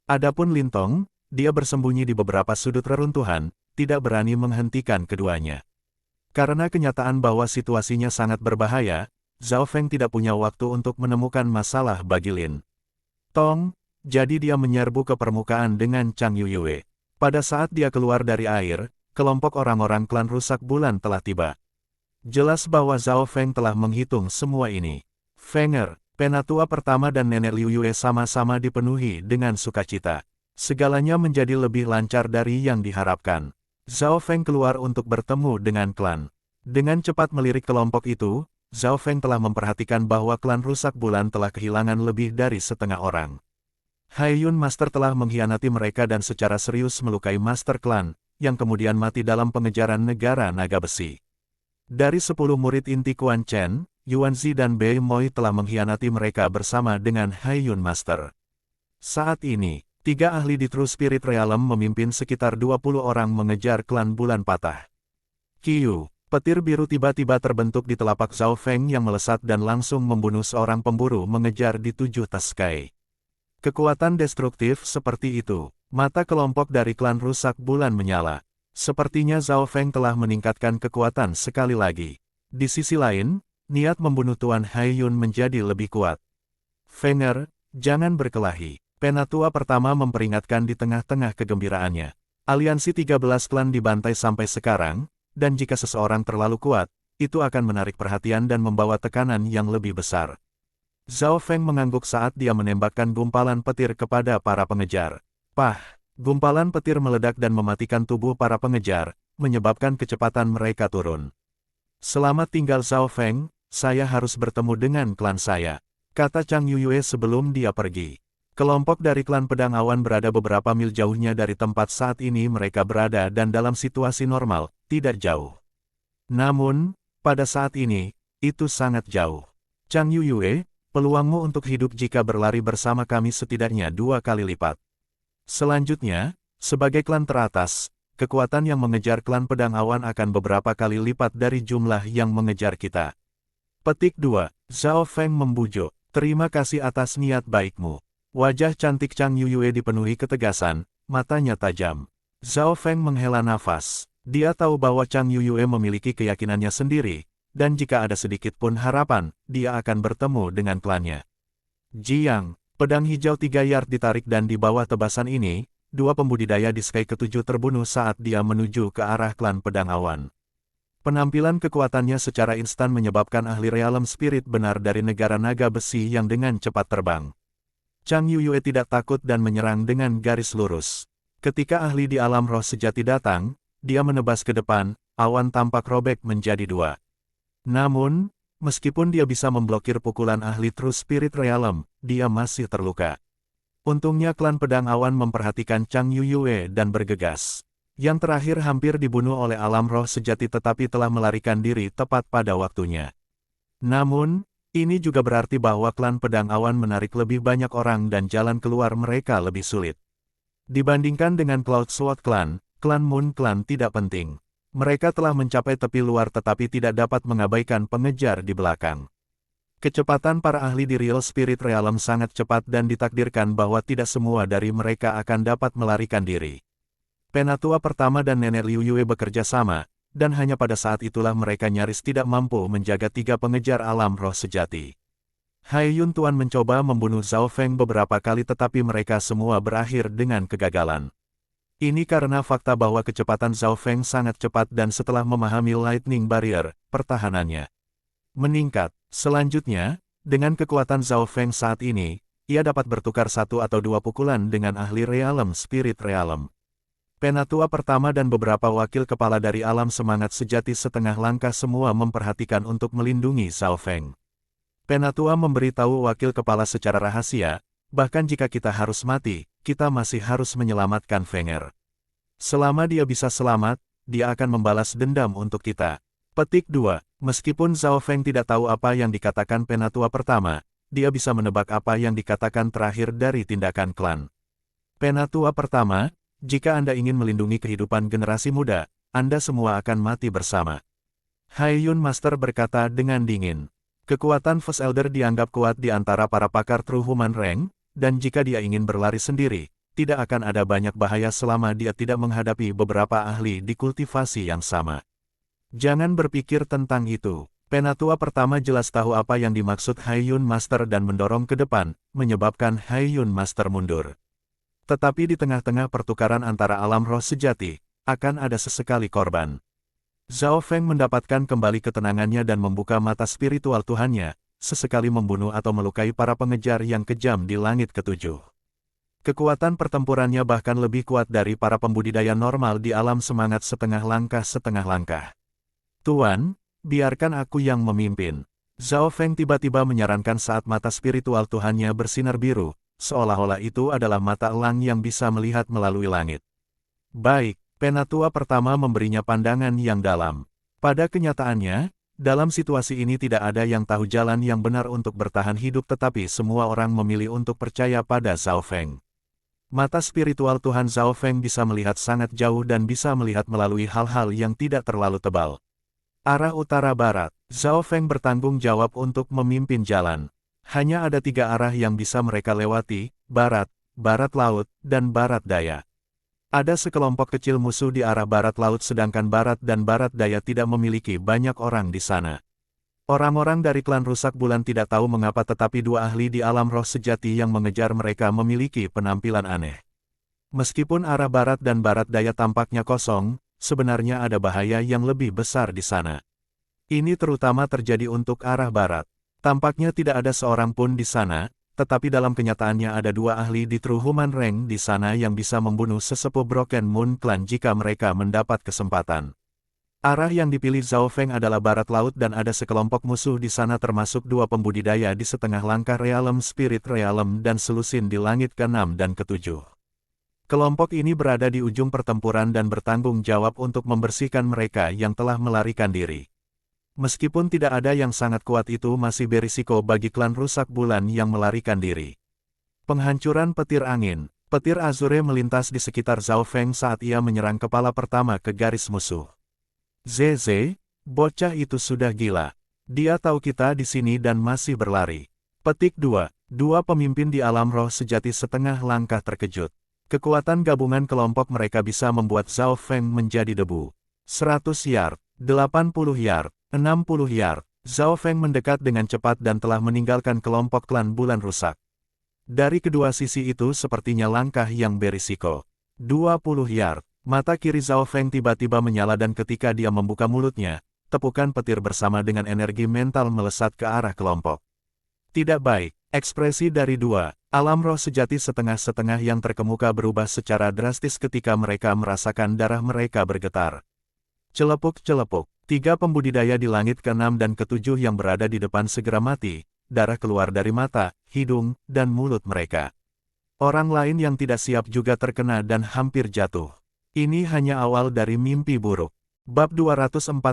Adapun Lintong, dia bersembunyi di beberapa sudut reruntuhan, tidak berani menghentikan keduanya. Karena kenyataan bahwa situasinya sangat berbahaya, Zhao Feng tidak punya waktu untuk menemukan masalah bagi Lin Tong, jadi dia menyerbu ke permukaan dengan Chang Yuyue. Pada saat dia keluar dari air, kelompok orang-orang klan rusak bulan telah tiba. Jelas bahwa Zhao Feng telah menghitung semua ini. Fenger, penatua pertama dan nenek Liu Yue sama-sama dipenuhi dengan sukacita. Segalanya menjadi lebih lancar dari yang diharapkan. Zhao Feng keluar untuk bertemu dengan klan. Dengan cepat melirik kelompok itu, Zhao Feng telah memperhatikan bahwa klan rusak bulan telah kehilangan lebih dari setengah orang. Haiyun Master telah mengkhianati mereka dan secara serius melukai Master Klan, yang kemudian mati dalam pengejaran negara naga besi. Dari 10 murid inti Quan Chen, Yuanzi dan Bei Moi telah mengkhianati mereka bersama dengan Haiyun Master. Saat ini, 3 ahli di True Spirit Realm memimpin sekitar 20 orang mengejar klan bulan patah. Qiu, petir biru tiba-tiba terbentuk di telapak Zhao Feng yang melesat dan langsung membunuh seorang pemburu mengejar di 7 tas sky. Kekuatan destruktif seperti itu, mata kelompok dari klan rusak bulan menyala. Sepertinya Zhao Feng telah meningkatkan kekuatan sekali lagi. Di sisi lain, niat membunuh Tuan Haiyun menjadi lebih kuat. Fenger, jangan berkelahi. Penatua pertama memperingatkan di tengah-tengah kegembiraannya. Aliansi 13 klan dibantai sampai sekarang, dan jika seseorang terlalu kuat, itu akan menarik perhatian dan membawa tekanan yang lebih besar. Zhao Feng mengangguk saat dia menembakkan gumpalan petir kepada para pengejar. Pah! Gumpalan petir meledak dan mematikan tubuh para pengejar, menyebabkan kecepatan mereka turun. Selamat tinggal Zhao Feng, saya harus bertemu dengan klan saya, kata Chang Yuyue sebelum dia pergi. Kelompok dari klan Pedang Awan berada beberapa mil jauhnya dari tempat saat ini mereka berada dan dalam situasi normal, tidak jauh. Namun, pada saat ini, itu sangat jauh. Chang Yuyue, peluangmu untuk hidup jika berlari bersama kami setidaknya 2 kali lipat. Selanjutnya, sebagai klan teratas, kekuatan yang mengejar klan Pedang Awan akan beberapa kali lipat dari jumlah yang mengejar kita. Petik 2. Zhao Feng membujuk, terima kasih atas niat baikmu. Wajah cantik Chang Yuyue dipenuhi ketegasan, matanya tajam. Zhao Feng menghela nafas. Dia tahu bahwa Chang Yuyue memiliki keyakinannya sendiri, dan jika ada sedikit pun harapan, dia akan bertemu dengan klannya. Jiang, pedang hijau 3 yard ditarik dan di bawah tebasan ini, 2 pembudidaya di Sky ke-7 terbunuh saat dia menuju ke arah klan Pedang Awan. Penampilan kekuatannya secara instan menyebabkan ahli Realm Spirit benar dari negara naga besi yang dengan cepat terbang. Chang Yuyue tidak takut dan menyerang dengan garis lurus. Ketika ahli di alam roh sejati datang, dia menebas ke depan, awan tampak robek menjadi 2. Namun, meskipun dia bisa memblokir pukulan ahli True Spirit Realm, dia masih terluka. Untungnya klan Pedang Awan memperhatikan Chang Yuyue dan bergegas. Yang terakhir hampir dibunuh oleh alam roh sejati tetapi telah melarikan diri tepat pada waktunya. Namun, ini juga berarti bahwa klan Pedang Awan menarik lebih banyak orang dan jalan keluar mereka lebih sulit. Dibandingkan dengan Cloud Sword Clan, klan Moon Clan tidak penting. Mereka telah mencapai tepi luar tetapi tidak dapat mengabaikan pengejar di belakang. Kecepatan para ahli di Real Spirit Realm sangat cepat dan ditakdirkan bahwa tidak semua dari mereka akan dapat melarikan diri. Penatua pertama dan nenek Liu Yue bekerja sama, dan hanya pada saat itulah mereka nyaris tidak mampu menjaga 3 pengejar alam roh sejati. Haiyun Tuan mencoba membunuh Zhao Feng beberapa kali tetapi mereka semua berakhir dengan kegagalan. Ini karena fakta bahwa kecepatan Zhao Feng sangat cepat dan setelah memahami Lightning Barrier, pertahanannya meningkat. Selanjutnya, dengan kekuatan Zhao Feng saat ini, ia dapat bertukar satu atau dua pukulan dengan ahli Realm Spirit Realm. Penatua pertama dan beberapa wakil kepala dari alam semangat sejati setengah langkah semua memperhatikan untuk melindungi Zhao Feng. Penatua memberitahu wakil kepala secara rahasia, bahkan jika kita harus mati, kita masih harus menyelamatkan Fenger. Selama dia bisa selamat, dia akan membalas dendam untuk kita. Petik 2. Meskipun Zhao Feng tidak tahu apa yang dikatakan penatua pertama, dia bisa menebak apa yang dikatakan terakhir dari tindakan klan. Penatua pertama, jika Anda ingin melindungi kehidupan generasi muda, Anda semua akan mati bersama. Haiyun Master berkata dengan dingin. Kekuatan First Elder dianggap kuat di antara para pakar True Human Rank, dan jika dia ingin berlari sendiri, tidak akan ada banyak bahaya selama dia tidak menghadapi beberapa ahli di kultivasi yang sama. Jangan berpikir tentang itu. Penatua pertama jelas tahu apa yang dimaksud Haiyun Master dan mendorong ke depan, menyebabkan Haiyun Master mundur. Tetapi di tengah-tengah pertukaran antara alam roh sejati, akan ada sesekali korban. Zhao Feng mendapatkan kembali ketenangannya dan membuka mata spiritual Tuhannya, sesekali membunuh atau melukai para pengejar yang kejam di langit ketujuh. Kekuatan pertempurannya bahkan lebih kuat dari para pembudidaya normal di alam semangat setengah langkah. Tuan, biarkan aku yang memimpin. Zhao Feng tiba-tiba menyarankan saat mata spiritual Tuhannya bersinar biru, seolah-olah itu adalah mata elang yang bisa melihat melalui langit. Baik, penatua pertama memberinya pandangan yang dalam. Pada kenyataannya, dalam situasi ini tidak ada yang tahu jalan yang benar untuk bertahan hidup tetapi semua orang memilih untuk percaya pada Zhao Feng. Mata spiritual Tuhan Zhao Feng bisa melihat sangat jauh dan bisa melihat melalui hal-hal yang tidak terlalu tebal. Arah utara-barat, Zhao Feng bertanggung jawab untuk memimpin jalan. Hanya ada 3 arah yang bisa mereka lewati, barat, barat laut, dan barat daya. Ada sekelompok kecil musuh di arah barat laut sedangkan barat dan barat daya tidak memiliki banyak orang di sana. Orang-orang dari klan rusak bulan tidak tahu mengapa tetapi 2 ahli di alam roh sejati yang mengejar mereka memiliki penampilan aneh. Meskipun arah barat dan barat daya tampaknya kosong, sebenarnya ada bahaya yang lebih besar di sana. Ini terutama terjadi untuk arah barat. Tampaknya tidak ada seorang pun di sana, tetapi dalam kenyataannya ada 2 ahli di True Human Rank di sana yang bisa membunuh sesepuh Broken Moon Clan jika mereka mendapat kesempatan. Arah yang dipilih Zhao Feng adalah barat laut dan ada sekelompok musuh di sana termasuk 2 pembudidaya di setengah langkah Realm Spirit Realm dan selusin di langit ke-6 dan ke-7. Kelompok ini berada di ujung pertempuran dan bertanggung jawab untuk membersihkan mereka yang telah melarikan diri. Meskipun tidak ada yang sangat kuat itu masih berisiko bagi klan rusak bulan yang melarikan diri. Penghancuran petir angin, petir azure melintas di sekitar Zhao Feng saat ia menyerang kepala pertama ke garis musuh. Zeze, bocah itu sudah gila. Dia tahu kita di sini dan masih berlari. Petik 2. 2 pemimpin di alam roh sejati setengah langkah terkejut. Kekuatan gabungan kelompok mereka bisa membuat Zhao Feng menjadi debu. 100 yard, 80 yard, 60 yard. Zhao Feng mendekat dengan cepat dan telah meninggalkan kelompok klan bulan rusak. Dari kedua sisi itu sepertinya langkah yang berisiko. 20 yard. Mata kiri Zhao Feng tiba-tiba menyala dan ketika dia membuka mulutnya, tepukan petir bersama dengan energi mental melesat ke arah kelompok. Tidak baik, ekspresi dari 2 alam roh sejati setengah-setengah yang terkemuka berubah secara drastis ketika mereka merasakan darah mereka bergetar. Celepuk-celepuk, 3 pembudidaya di langit ke-6 dan ke-7 yang berada di depan segera mati, darah keluar dari mata, hidung, dan mulut mereka. Orang lain yang tidak siap juga terkena dan hampir jatuh. Ini hanya awal dari mimpi buruk. Bab 244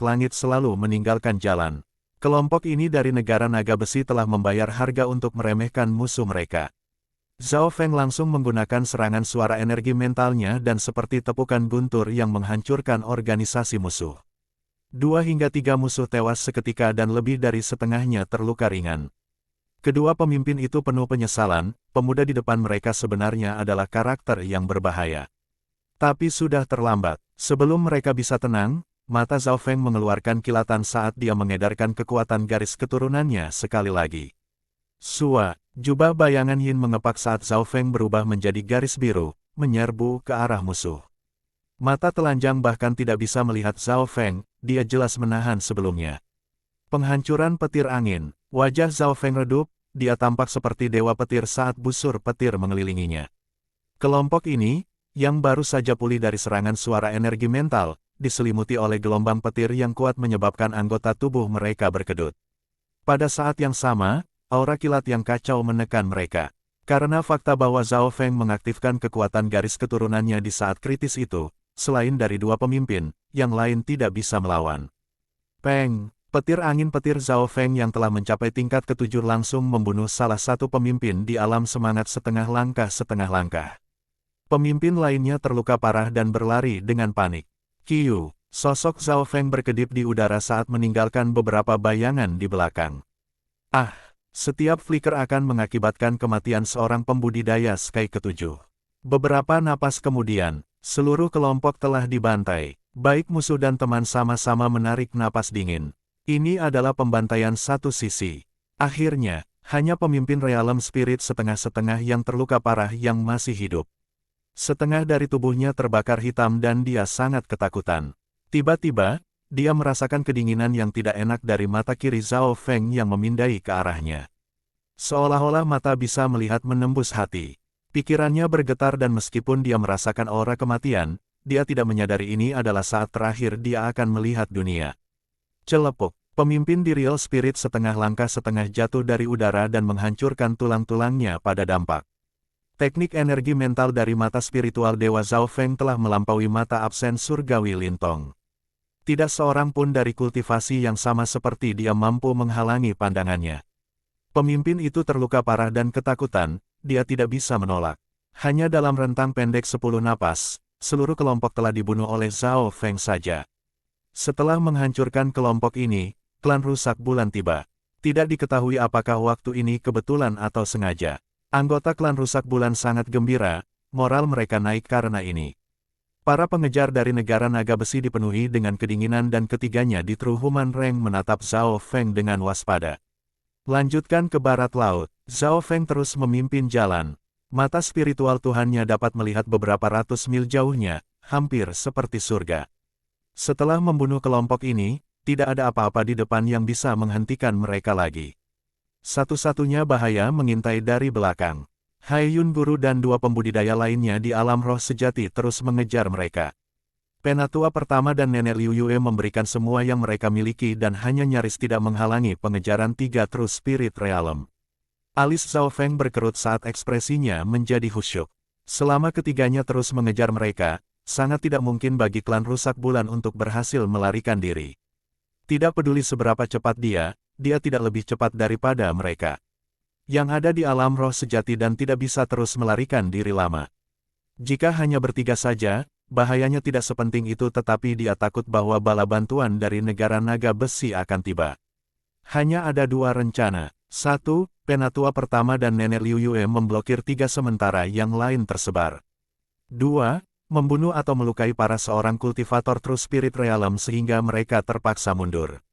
Langit selalu meninggalkan jalan. Kelompok ini dari negara naga besi telah membayar harga untuk meremehkan musuh mereka. Zhao Feng langsung menggunakan serangan suara energi mentalnya dan seperti tepukan guntur yang menghancurkan organisasi musuh. 2 hingga 3 musuh tewas seketika dan lebih dari setengahnya terluka ringan. Kedua pemimpin itu penuh penyesalan, pemuda di depan mereka sebenarnya adalah karakter yang berbahaya. Tapi sudah terlambat. Sebelum mereka bisa tenang, mata Zhao Feng mengeluarkan kilatan saat dia mengedarkan kekuatan garis keturunannya sekali lagi. Sua, jubah bayangan Yin mengepak saat Zhao Feng berubah menjadi garis biru, menyerbu ke arah musuh. Mata telanjang bahkan tidak bisa melihat Zhao Feng, dia jelas menahan sebelumnya. Penghancuran petir angin, wajah Zhao Feng redup, dia tampak seperti dewa petir saat busur petir mengelilinginya. Kelompok ini, yang baru saja pulih dari serangan suara energi mental, diselimuti oleh gelombang petir yang kuat menyebabkan anggota tubuh mereka berkedut. Pada saat yang sama, aura kilat yang kacau menekan mereka. Karena fakta bahwa Zhao Feng mengaktifkan kekuatan garis keturunannya di saat kritis itu, selain dari dua pemimpin, yang lain tidak bisa melawan. Peng, petir angin petir Zhao Feng yang telah mencapai tingkat ke-7 langsung membunuh salah satu pemimpin di alam semangat setengah langkah. Pemimpin lainnya terluka parah dan berlari dengan panik. Qiu, sosok Zhao Feng berkedip di udara saat meninggalkan beberapa bayangan di belakang. Setiap flicker akan mengakibatkan kematian seorang pembudidaya Sky ke-7. Beberapa napas kemudian, seluruh kelompok telah dibantai. Baik musuh dan teman sama-sama menarik napas dingin. Ini adalah pembantaian satu sisi. Akhirnya, hanya pemimpin Realm Spirit setengah-setengah yang terluka parah yang masih hidup. Setengah dari tubuhnya terbakar hitam dan dia sangat ketakutan. Tiba-tiba, dia merasakan kedinginan yang tidak enak dari mata kiri Zhao Feng yang memindai ke arahnya. Seolah-olah mata bisa melihat menembus hati. Pikirannya bergetar dan meskipun dia merasakan aura kematian, dia tidak menyadari ini adalah saat terakhir dia akan melihat dunia. Celepuk, pemimpin di Real Spirit setengah jatuh dari udara dan menghancurkan tulang-tulangnya pada dampak. Teknik energi mental dari mata spiritual Dewa Zhao Feng telah melampaui mata absen surgawi Lintong. Tidak seorang pun dari kultivasi yang sama seperti dia mampu menghalangi pandangannya. Pemimpin itu terluka parah dan ketakutan, dia tidak bisa menolak. Hanya dalam rentang pendek 10 napas, seluruh kelompok telah dibunuh oleh Zhao Feng saja. Setelah menghancurkan kelompok ini, klan rusak bulan tiba. Tidak diketahui apakah waktu ini kebetulan atau sengaja. Anggota klan rusak bulan sangat gembira, moral mereka naik karena ini. Para pengejar dari negara naga besi dipenuhi dengan kedinginan dan ketiganya di True Human Rank menatap Zhao Feng dengan waspada. Lanjutkan ke barat laut, Zhao Feng terus memimpin jalan. Mata spiritual Tuhannya dapat melihat beberapa ratus mil jauhnya, hampir seperti surga. Setelah membunuh kelompok ini, tidak ada apa-apa di depan yang bisa menghentikan mereka lagi. Satu-satunya bahaya mengintai dari belakang. Hai Yun Guru dan dua pembudidaya lainnya di alam roh sejati terus mengejar mereka. Penatua pertama dan Nenek Liu Yue memberikan semua yang mereka miliki dan hanya nyaris tidak menghalangi pengejaran tiga True Spirit Realm. Alis Zhao Feng berkerut saat ekspresinya menjadi khusyuk. Selama ketiganya terus mengejar mereka, sangat tidak mungkin bagi klan rusak bulan untuk berhasil melarikan diri. Tidak peduli seberapa cepat dia tidak lebih cepat daripada mereka. Yang ada di alam roh sejati dan tidak bisa terus melarikan diri lama. Jika hanya bertiga saja, bahayanya tidak sepenting itu tetapi dia takut bahwa bala bantuan dari negara naga besi akan tiba. Hanya ada dua rencana. 1. Penatua pertama dan Nenek Liu Yue memblokir tiga sementara yang lain tersebar. 2. Membunuh atau melukai para seorang kultivator True Spirit Realm sehingga mereka terpaksa mundur.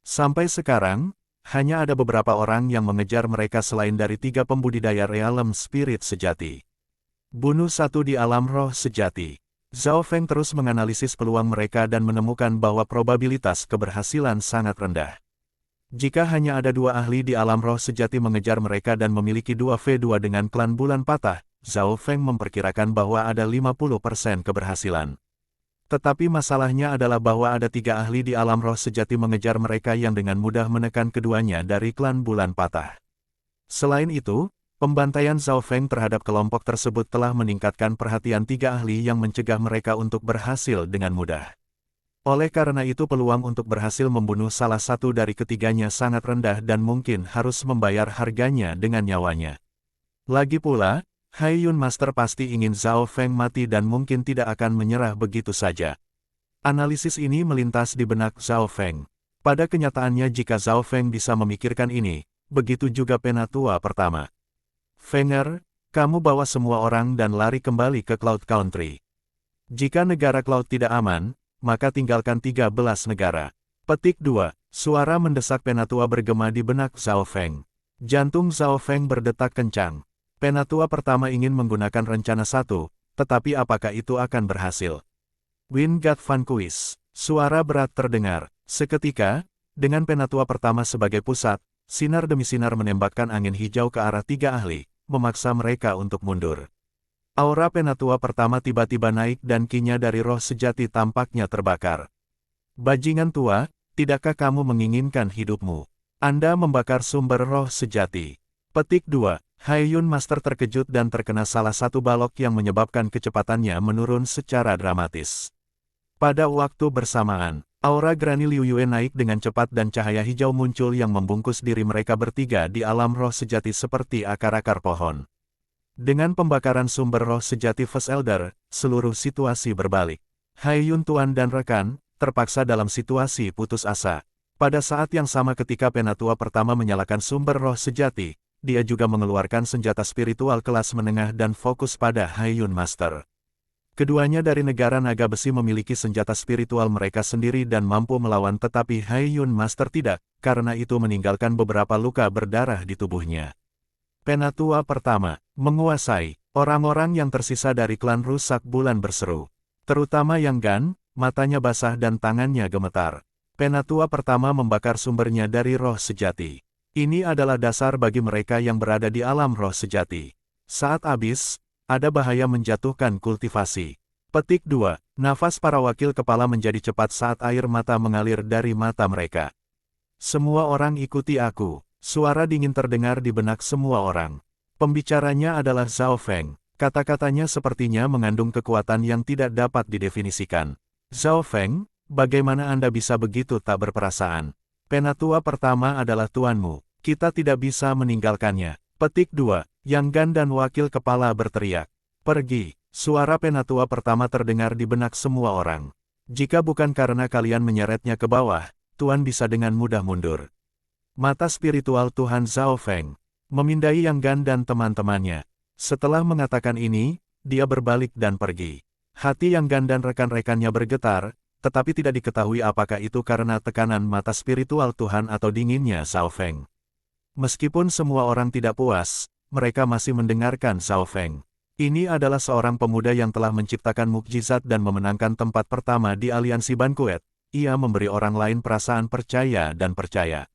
Sampai sekarang, hanya ada beberapa orang yang mengejar mereka selain dari tiga pembudidaya Realm Spirit sejati. Bunuh satu di alam roh sejati. Zhao Feng terus menganalisis peluang mereka dan menemukan bahwa probabilitas keberhasilan sangat rendah. Jika hanya ada dua ahli di alam roh sejati mengejar mereka dan memiliki 2v2 dengan klan bulan patah, Zhao Feng memperkirakan bahwa ada 50% keberhasilan. Tetapi masalahnya adalah bahwa ada tiga ahli di alam roh sejati mengejar mereka yang dengan mudah menekan keduanya dari klan bulan patah. Selain itu, pembantaian Zhao Feng terhadap kelompok tersebut telah meningkatkan perhatian tiga ahli yang mencegah mereka untuk berhasil dengan mudah. Oleh karena itu peluang untuk berhasil membunuh salah satu dari ketiganya sangat rendah dan mungkin harus membayar harganya dengan nyawanya. Lagi pula, Hai Yun Master pasti ingin Zhao Feng mati dan mungkin tidak akan menyerah begitu saja. Analisis ini melintas di benak Zhao Feng. Pada kenyataannya jika Zhao Feng bisa memikirkan ini, begitu juga penatua pertama. Fenger, kamu bawa semua orang dan lari kembali ke Cloud Country. Jika negara Cloud tidak aman, maka tinggalkan 13 negara. Petik 2. Suara mendesak penatua bergema di benak Zhao Feng. Jantung Zhao Feng berdetak kencang. Penatua pertama ingin menggunakan rencana 1, tetapi apakah itu akan berhasil? Wingat Van Kuis. Suara berat terdengar. Seketika, dengan Penatua pertama sebagai pusat, sinar demi sinar menembakkan angin hijau ke arah tiga ahli, memaksa mereka untuk mundur. Aura Penatua pertama tiba-tiba naik dan kinya dari roh sejati tampaknya terbakar. Bajingan tua, tidakkah kamu menginginkan hidupmu? Anda membakar sumber roh sejati. Petik 2. Haiyun Master terkejut dan terkena salah satu balok yang menyebabkan kecepatannya menurun secara dramatis. Pada waktu bersamaan, aura Granny Liu Yue naik dengan cepat dan cahaya hijau muncul yang membungkus diri mereka bertiga di alam roh sejati seperti akar-akar pohon. Dengan pembakaran sumber roh sejati First Elder, seluruh situasi berbalik. Haiyun Tuan dan rekan, terpaksa dalam situasi putus asa. Pada saat yang sama ketika Penatua pertama menyalakan sumber roh sejati, dia juga mengeluarkan senjata spiritual kelas menengah dan fokus pada Haiyun Master. Keduanya dari negara naga besi memiliki senjata spiritual mereka sendiri dan mampu melawan, tetapi Haiyun Master tidak, karena itu meninggalkan beberapa luka berdarah di tubuhnya. Penatua pertama, menguasai. Orang-orang yang tersisa dari klan rusak bulan berseru. Terutama Yang Gan, matanya basah dan tangannya gemetar. Penatua pertama membakar sumbernya dari roh sejati. Ini adalah dasar bagi mereka yang berada di alam roh sejati. Saat habis, ada bahaya menjatuhkan kultivasi. Petik 2. Nafas para wakil kepala menjadi cepat saat air mata mengalir dari mata mereka. Semua orang ikuti aku. Suara dingin terdengar di benak semua orang. Pembicaranya adalah Zhao Feng. Kata-katanya sepertinya mengandung kekuatan yang tidak dapat didefinisikan. Zhao Feng, bagaimana Anda bisa begitu tak berperasaan? Penatua pertama adalah tuanmu. Kita tidak bisa meninggalkannya. Petik 2. Yang Gan dan wakil kepala berteriak. Pergi. Suara Penatua pertama terdengar di benak semua orang. Jika bukan karena kalian menyeretnya ke bawah, Tuan bisa dengan mudah mundur. Mata spiritual Tuhan Zhao Feng memindai Yang Gan dan teman-temannya. Setelah mengatakan ini, dia berbalik dan pergi. Hati Yang Gan dan rekan-rekannya bergetar, tetapi tidak diketahui apakah itu karena tekanan mata spiritual Tuhan atau dinginnya Zhao Feng. Meskipun semua orang tidak puas, mereka masih mendengarkan Zhao Feng. Ini adalah seorang pemuda yang telah menciptakan mukjizat dan memenangkan tempat pertama di aliansi Banquet. Ia memberi orang lain perasaan percaya dan percaya.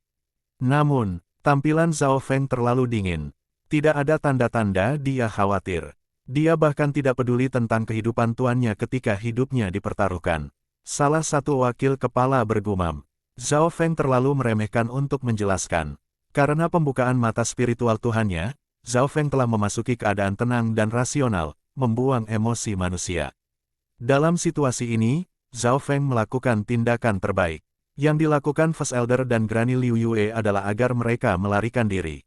Namun, tampilan Zhao Feng terlalu dingin. Tidak ada tanda-tanda dia khawatir. Dia bahkan tidak peduli tentang kehidupan tuannya ketika hidupnya dipertaruhkan. Salah satu wakil kepala bergumam. Zhao Feng terlalu meremehkan untuk menjelaskan. Karena pembukaan mata spiritual Tuhannya, Zhao Feng telah memasuki keadaan tenang dan rasional, membuang emosi manusia. Dalam situasi ini, Zhao Feng melakukan tindakan terbaik. Yang dilakukan First Elder dan Granny Liu Yue adalah agar mereka melarikan diri.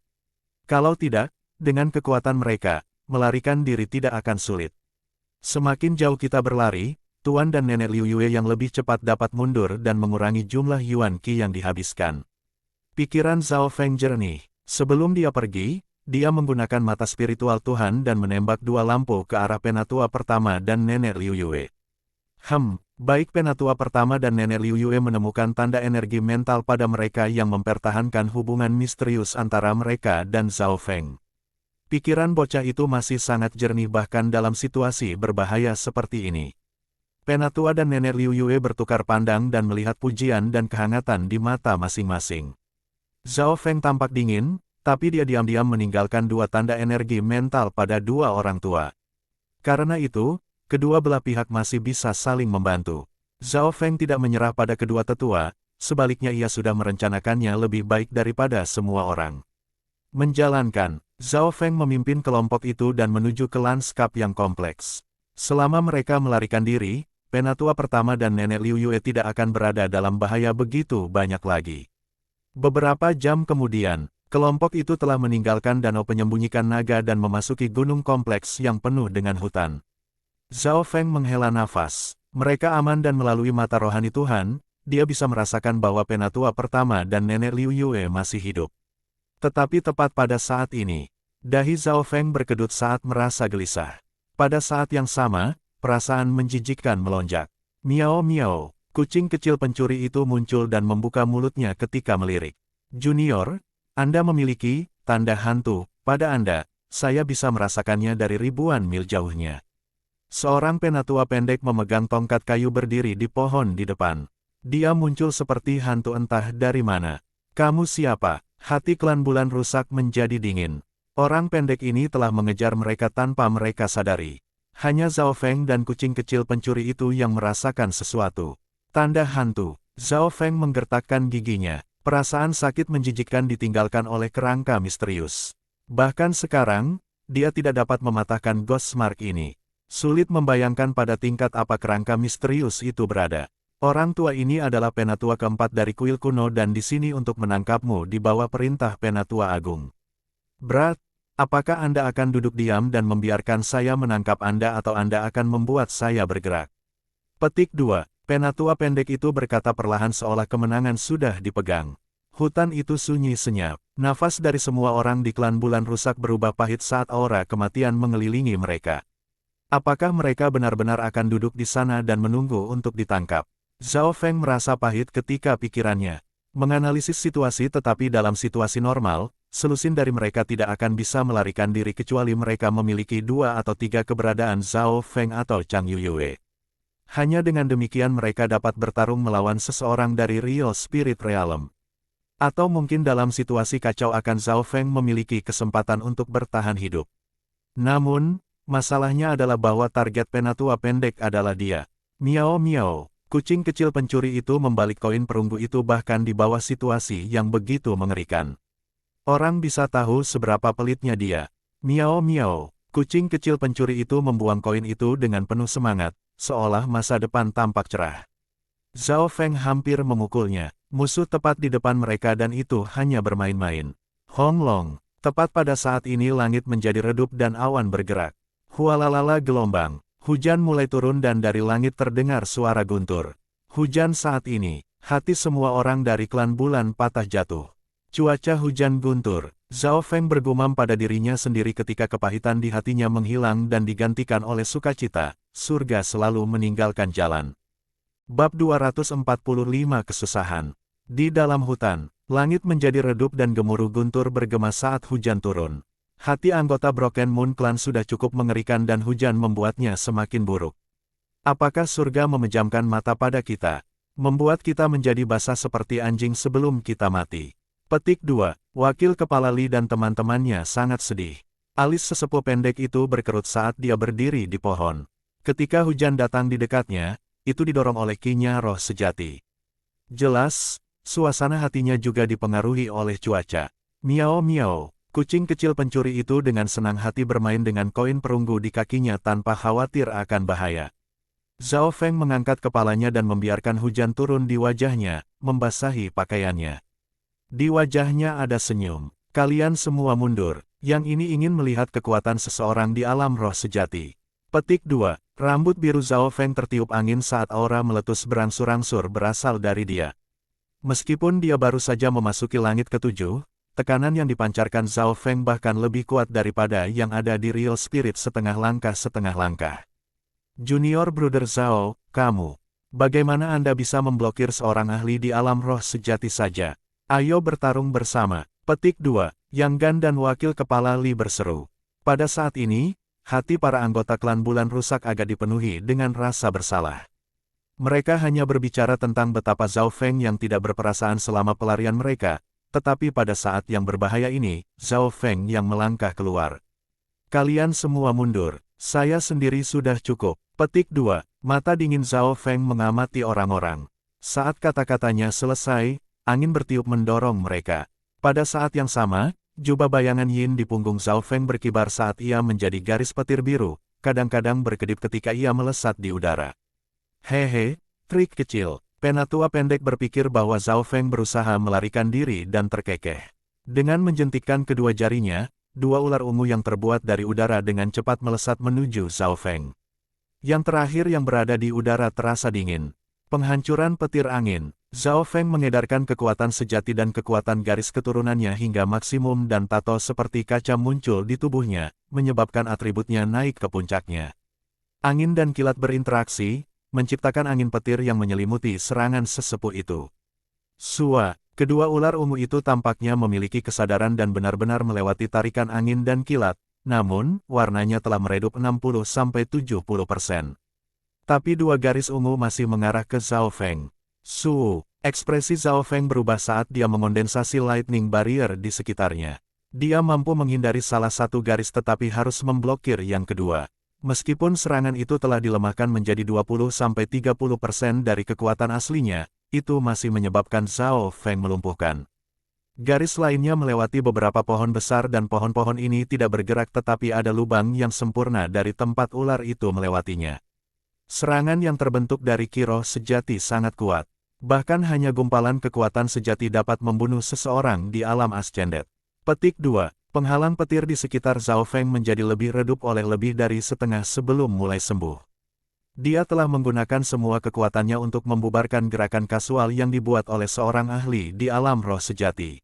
Kalau tidak, dengan kekuatan mereka, melarikan diri tidak akan sulit. Semakin jauh kita berlari, Tuan dan Nenek Liu Yue yang lebih cepat dapat mundur dan mengurangi jumlah Yuan Qi yang dihabiskan. Pikiran Zhao Feng jernih. Sebelum dia pergi, dia menggunakan mata spiritual Tuhan dan menembak dua lampu ke arah Penatua pertama dan Nenek Liu Yue. Baik Penatua pertama dan Nenek Liu Yue menemukan tanda energi mental pada mereka yang mempertahankan hubungan misterius antara mereka dan Zhao Feng. Pikiran bocah itu masih sangat jernih bahkan dalam situasi berbahaya seperti ini. Penatua dan Nenek Liu Yue bertukar pandang dan melihat pujian dan kehangatan di mata masing-masing. Zhao Feng tampak dingin, tapi dia diam-diam meninggalkan dua tanda energi mental pada dua orang tua. Karena itu, kedua belah pihak masih bisa saling membantu. Zhao Feng tidak menyerah pada kedua tetua, sebaliknya ia sudah merencanakannya lebih baik daripada semua orang. Menjalankan, Zhao Feng memimpin kelompok itu dan menuju ke lanskap yang kompleks. Selama mereka melarikan diri, Penatua pertama dan Nenek Liu Yue tidak akan berada dalam bahaya begitu banyak lagi. Beberapa jam kemudian, kelompok itu telah meninggalkan danau penyembunyikan naga dan memasuki gunung kompleks yang penuh dengan hutan. Zhao Feng menghela nafas. Mereka aman dan melalui mata rohani Tuhan, dia bisa merasakan bahwa Penatua pertama dan Nenek Liu Yue masih hidup. Tetapi tepat pada saat ini, dahi Zhao Feng berkedut saat merasa gelisah. Pada saat yang sama, perasaan menjijikkan melonjak. Miao miao. Kucing kecil pencuri itu muncul dan membuka mulutnya ketika melirik. Junior, Anda memiliki tanda hantu pada Anda. Saya bisa merasakannya dari ribuan mil jauhnya. Seorang penatua pendek memegang tongkat kayu berdiri di pohon di depan. Dia muncul seperti hantu entah dari mana. Kamu siapa? Hati klan bulan rusak menjadi dingin. Orang pendek ini telah mengejar mereka tanpa mereka sadari. Hanya Zhao Feng dan kucing kecil pencuri itu yang merasakan sesuatu. Tanda hantu. Zhao Feng menggertakkan giginya. Perasaan sakit menjijikkan ditinggalkan oleh kerangka misterius. Bahkan sekarang, dia tidak dapat mematahkan Ghost Mark ini. Sulit membayangkan pada tingkat apa kerangka misterius itu berada. Orang tua ini adalah penatua keempat dari kuil kuno dan di sini untuk menangkapmu di bawah perintah penatua agung. Brat, apakah Anda akan duduk diam dan membiarkan saya menangkap Anda atau Anda akan membuat saya bergerak? Petik 2. Penatua pendek itu berkata perlahan seolah kemenangan sudah dipegang. Hutan itu sunyi senyap. Nafas dari semua orang di klan bulan rusak berubah pahit saat aura kematian mengelilingi mereka. Apakah mereka benar-benar akan duduk di sana dan menunggu untuk ditangkap? Zhao Feng merasa pahit ketika pikirannya menganalisis situasi, tetapi dalam situasi normal, selusin dari mereka tidak akan bisa melarikan diri kecuali mereka memiliki 2 atau 3 keberadaan Zhao Feng atau Chang Yuyue. Hanya dengan demikian mereka dapat bertarung melawan seseorang dari Real Spirit Realm. Atau mungkin dalam situasi kacau akan Zhao Feng memiliki kesempatan untuk bertahan hidup. Namun, masalahnya adalah bahwa target penatua pendek adalah dia. Miao miao, kucing kecil pencuri itu membalik koin perunggu itu bahkan di bawah situasi yang begitu mengerikan. Orang bisa tahu seberapa pelitnya dia. Miao miao, kucing kecil pencuri itu membuang koin itu dengan penuh semangat, seolah masa depan tampak cerah. Zhao Feng hampir memukulnya. Musuh tepat di depan mereka dan itu hanya bermain-main. Hong Long, tepat pada saat ini langit menjadi redup dan awan bergerak. Hualalala gelombang, hujan mulai turun dan dari langit terdengar suara guntur. Hujan saat ini, hati semua orang dari klan bulan patah jatuh. Cuaca hujan guntur, Zhao Feng bergumam pada dirinya sendiri ketika kepahitan di hatinya menghilang dan digantikan oleh sukacita, surga selalu meninggalkan jalan. Bab 245 Kesusahan. Di dalam hutan, langit menjadi redup dan gemuruh guntur bergema saat hujan turun. Hati anggota Broken Moon Clan sudah cukup mengerikan dan hujan membuatnya semakin buruk. Apakah surga memejamkan mata pada kita? Membuat kita menjadi basah seperti anjing sebelum kita mati. Petik 2. Wakil Kepala Li dan teman-temannya sangat sedih. Alis sesepuh pendek itu berkerut saat dia berdiri di pohon. Ketika hujan datang di dekatnya, itu didorong oleh kinya roh sejati. Jelas, suasana hatinya juga dipengaruhi oleh cuaca. Miao miao. Kucing kecil pencuri itu dengan senang hati bermain dengan koin perunggu di kakinya tanpa khawatir akan bahaya. Zhao Feng mengangkat kepalanya dan membiarkan hujan turun di wajahnya, membasahi pakaiannya. Di wajahnya ada senyum. Kalian semua mundur. Yang ini ingin melihat kekuatan seseorang di alam roh sejati. Petik 2. Rambut biru Zhao Feng tertiup angin saat aura meletus berangsur-angsur berasal dari dia. Meskipun dia baru saja memasuki langit ketujuh, tekanan yang dipancarkan Zhao Feng bahkan lebih kuat daripada yang ada di Real Spirit setengah langkah. Junior Brother Zhao, kamu. Bagaimana Anda bisa memblokir seorang ahli di alam roh sejati saja? Ayo bertarung bersama. Petik 2. Yang Gan dan Wakil Kepala Li berseru. Pada saat ini, hati para anggota klan bulan rusak agak dipenuhi dengan rasa bersalah. Mereka hanya berbicara tentang betapa Zhao Feng yang tidak berperasaan selama pelarian mereka, tetapi pada saat yang berbahaya ini, Zhao Feng yang melangkah keluar. Kalian semua mundur, saya sendiri sudah cukup. Petik 2. Mata dingin Zhao Feng mengamati orang-orang. Saat kata-katanya selesai, angin bertiup mendorong mereka. Pada saat yang sama, jubah bayangan Yin di punggung Zhao Feng berkibar saat ia menjadi garis petir biru, kadang-kadang berkedip ketika ia melesat di udara. Hehe, trik kecil. Penatua pendek berpikir bahwa Zhao Feng berusaha melarikan diri dan terkekeh. Dengan menjentikkan kedua jarinya, 2 ular ungu yang terbuat dari udara dengan cepat melesat menuju Zhao Feng. Yang terakhir yang berada di udara terasa dingin. Penghancuran petir angin. Zhao Feng mengedarkan kekuatan sejati dan kekuatan garis keturunannya hingga maksimum dan tato seperti kaca muncul di tubuhnya, menyebabkan atributnya naik ke puncaknya. Angin dan kilat berinteraksi, menciptakan angin petir yang menyelimuti serangan sesepuh itu. Sua, kedua ular ungu itu tampaknya memiliki kesadaran dan benar-benar melewati tarikan angin dan kilat, namun, warnanya telah meredup 60-70%. Tapi dua garis ungu masih mengarah ke Zhao Feng. Ekspresi Zhao Feng berubah saat dia mengondensasi lightning barrier di sekitarnya. Dia mampu menghindari salah satu garis tetapi harus memblokir yang kedua. Meskipun serangan itu telah dilemahkan menjadi 20-30% dari kekuatan aslinya, itu masih menyebabkan Zhao Feng melumpuhkan. Garis lainnya melewati beberapa pohon besar dan pohon-pohon ini tidak bergerak tetapi ada lubang yang sempurna dari tempat ular itu melewatinya. Serangan yang terbentuk dari kiroh sejati sangat kuat. Bahkan hanya gumpalan kekuatan sejati dapat membunuh seseorang di alam ascendet. Petik 2. Penghalang petir di sekitar Zhao Feng menjadi lebih redup oleh lebih dari setengah sebelum mulai sembuh. Dia telah menggunakan semua kekuatannya untuk membubarkan gerakan kasual yang dibuat oleh seorang ahli di alam roh sejati.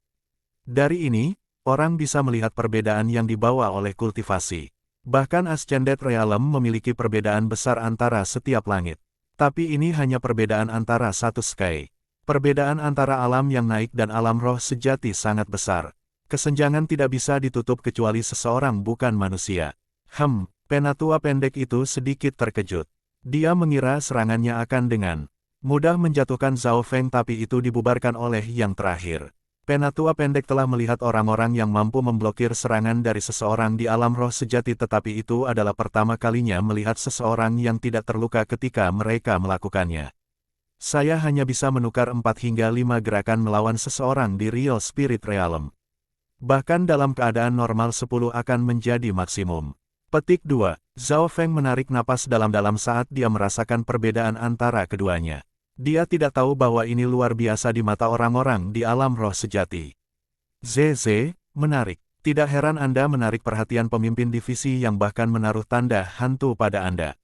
Dari ini, orang bisa melihat perbedaan yang dibawa oleh kultivasi. Bahkan Ascended Realm memiliki perbedaan besar antara setiap langit. Tapi ini hanya perbedaan antara satu sky. Perbedaan antara alam yang naik dan alam roh sejati sangat besar. Kesenjangan tidak bisa ditutup kecuali seseorang bukan manusia. Penatua pendek itu sedikit terkejut. Dia mengira serangannya akan dengan mudah menjatuhkan Zhao Feng tapi itu dibubarkan oleh yang terakhir. Penatua pendek telah melihat orang-orang yang mampu memblokir serangan dari seseorang di alam roh sejati tetapi itu adalah pertama kalinya melihat seseorang yang tidak terluka ketika mereka melakukannya. Saya hanya bisa menukar 4 hingga 5 gerakan melawan seseorang di Real Spirit Realm. Bahkan dalam keadaan normal 10 akan menjadi maksimum. Petik 2. Zhao Feng menarik napas dalam-dalam saat dia merasakan perbedaan antara keduanya. Dia tidak tahu bahwa ini luar biasa di mata orang-orang di alam roh sejati. ZZ, menarik. Tidak heran Anda menarik perhatian pemimpin divisi yang bahkan menaruh tanda hantu pada Anda.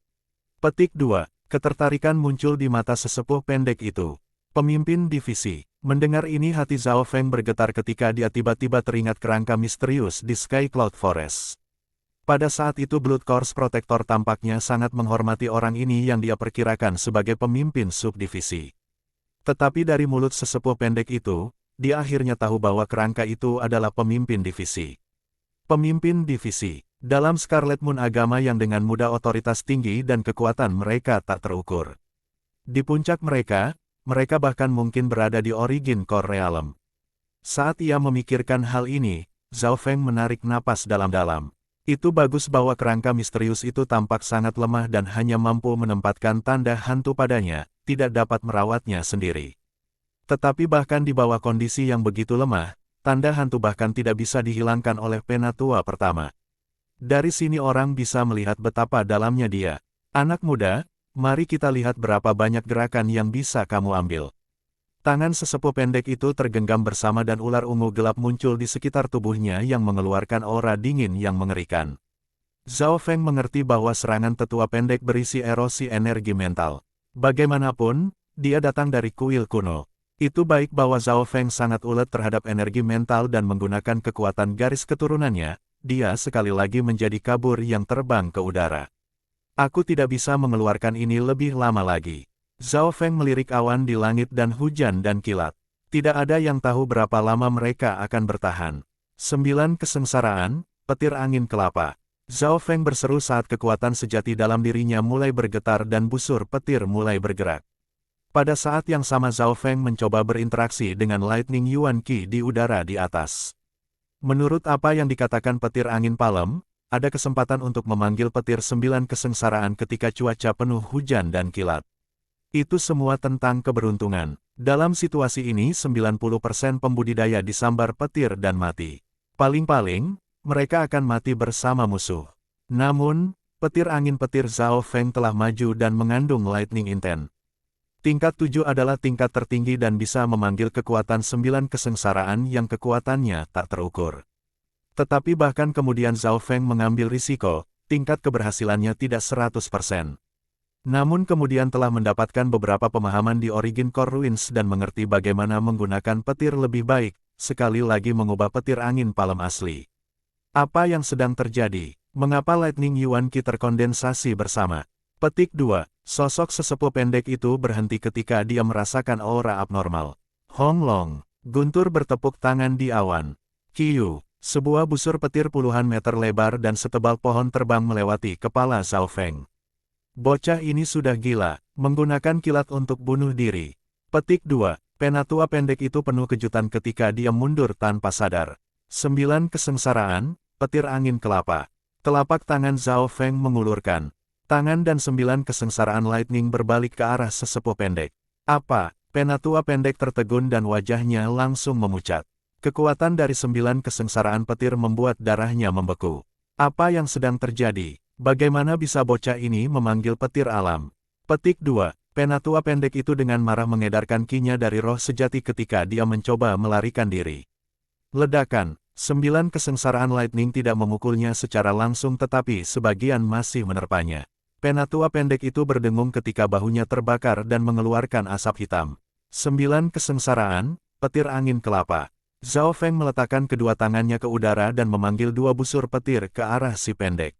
Petik 2. Ketertarikan muncul di mata sesepuh pendek itu. Pemimpin divisi. Mendengar ini hati Zhao Feng bergetar ketika dia tiba-tiba teringat kerangka misterius di Sky Cloud Forest. Pada saat itu Blood Course Protector tampaknya sangat menghormati orang ini yang dia perkirakan sebagai pemimpin subdivisi. Tetapi dari mulut sesepuh pendek itu, dia akhirnya tahu bahwa kerangka itu adalah pemimpin divisi. Pemimpin divisi. Dalam Scarlet Moon agama yang dengan mudah otoritas tinggi dan kekuatan mereka tak terukur. Di puncak mereka bahkan mungkin berada di Origin Core Realm. Saat ia memikirkan hal ini, Zhao Feng menarik napas dalam-dalam. Itu bagus bahwa kerangka misterius itu tampak sangat lemah dan hanya mampu menempatkan tanda hantu padanya, tidak dapat merawatnya sendiri. Tetapi bahkan di bawah kondisi yang begitu lemah, tanda hantu bahkan tidak bisa dihilangkan oleh penatua pertama. Dari sini orang bisa melihat betapa dalamnya dia. Anak muda, mari kita lihat berapa banyak gerakan yang bisa kamu ambil. Tangan sesepuh pendek itu tergenggam bersama dan ular ungu gelap muncul di sekitar tubuhnya yang mengeluarkan aura dingin yang mengerikan. Zhao Feng mengerti bahwa serangan tetua pendek berisi erosi energi mental. Bagaimanapun, dia datang dari kuil kuno. Itu baik bahwa Zhao Feng sangat ulet terhadap energi mental dan menggunakan kekuatan garis keturunannya, dia sekali lagi menjadi kabur yang terbang ke udara. Aku tidak bisa mengeluarkan ini lebih lama lagi. Zhao Feng melirik awan di langit dan hujan dan kilat. Tidak ada yang tahu berapa lama mereka akan bertahan. 9 kesengsaraan, petir angin kelapa. Zhao Feng berseru saat kekuatan sejati dalam dirinya mulai bergetar dan busur petir mulai bergerak. Pada saat yang sama Zhao Feng mencoba berinteraksi dengan Lightning Yuan Qi di udara di atas. Menurut apa yang dikatakan petir angin palem, ada kesempatan untuk memanggil petir 9 kesengsaraan ketika cuaca penuh hujan dan kilat. Itu semua tentang keberuntungan. Dalam situasi ini 90% pembudidaya disambar petir dan mati. Paling-paling, mereka akan mati bersama musuh. Namun, petir angin petir Zhao Feng telah maju dan mengandung Lightning Intent. Tingkat 7 adalah tingkat tertinggi dan bisa memanggil kekuatan 9 kesengsaraan yang kekuatannya tak terukur. Tetapi bahkan kemudian Zhao Feng mengambil risiko, tingkat keberhasilannya tidak 100%. Namun kemudian telah mendapatkan beberapa pemahaman di Origin Core Ruins dan mengerti bagaimana menggunakan petir lebih baik, sekali lagi mengubah petir angin palem asli. Apa yang sedang terjadi? Mengapa Lightning Yuan Qi terkondensasi bersama? Petik 2. Sosok sesepuh pendek itu berhenti ketika dia merasakan aura abnormal. Hong Long. Guntur bertepuk tangan di awan. Qiyu. Sebuah busur petir puluhan meter lebar dan setebal pohon terbang melewati kepala Zhao Feng. Bocah ini sudah gila, menggunakan kilat untuk bunuh diri. Petik 2. Penatua pendek itu penuh kejutan ketika dia mundur tanpa sadar. 9 kesengsaraan, petir angin kelapa. Telapak tangan Zhao Feng mengulurkan. Tangan dan 9 kesengsaraan lightning berbalik ke arah sesepuh pendek. Apa? Penatua pendek tertegun dan wajahnya langsung memucat. Kekuatan dari 9 kesengsaraan petir membuat darahnya membeku. Apa yang sedang terjadi? Bagaimana bisa bocah ini memanggil petir alam? Petik 2. Penatua pendek itu dengan marah mengedarkan ki-nya dari roh sejati ketika dia mencoba melarikan diri. Ledakan. 9 kesengsaraan lightning tidak memukulnya secara langsung tetapi sebagian masih menerpanya. Penatua pendek itu berdengung ketika bahunya terbakar dan mengeluarkan asap hitam. 9 kesengsaraan, petir angin kelapa. Zhao Feng meletakkan kedua tangannya ke udara dan memanggil 2 busur petir ke arah si pendek.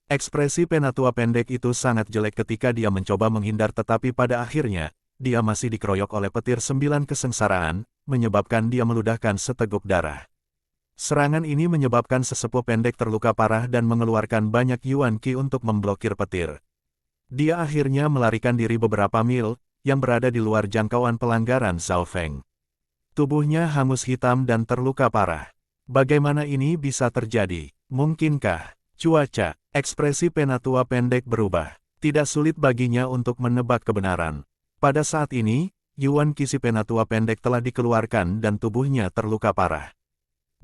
Ekspresi penatua pendek itu sangat jelek ketika dia mencoba menghindar tetapi pada akhirnya, dia masih dikeroyok oleh petir 9 kesengsaraan, menyebabkan dia meludahkan seteguk darah. Serangan ini menyebabkan sesepuh pendek terluka parah dan mengeluarkan banyak yuan ki untuk memblokir petir. Dia akhirnya melarikan diri beberapa mil, yang berada di luar jangkauan pelanggaran Zhao Feng. Tubuhnya hangus hitam dan terluka parah. Bagaimana ini bisa terjadi? Mungkinkah? Cuaca. Ekspresi penatua pendek berubah. Tidak sulit baginya untuk menebak kebenaran. Pada saat ini, yuan ki si penatua pendek telah dikeluarkan dan tubuhnya terluka parah.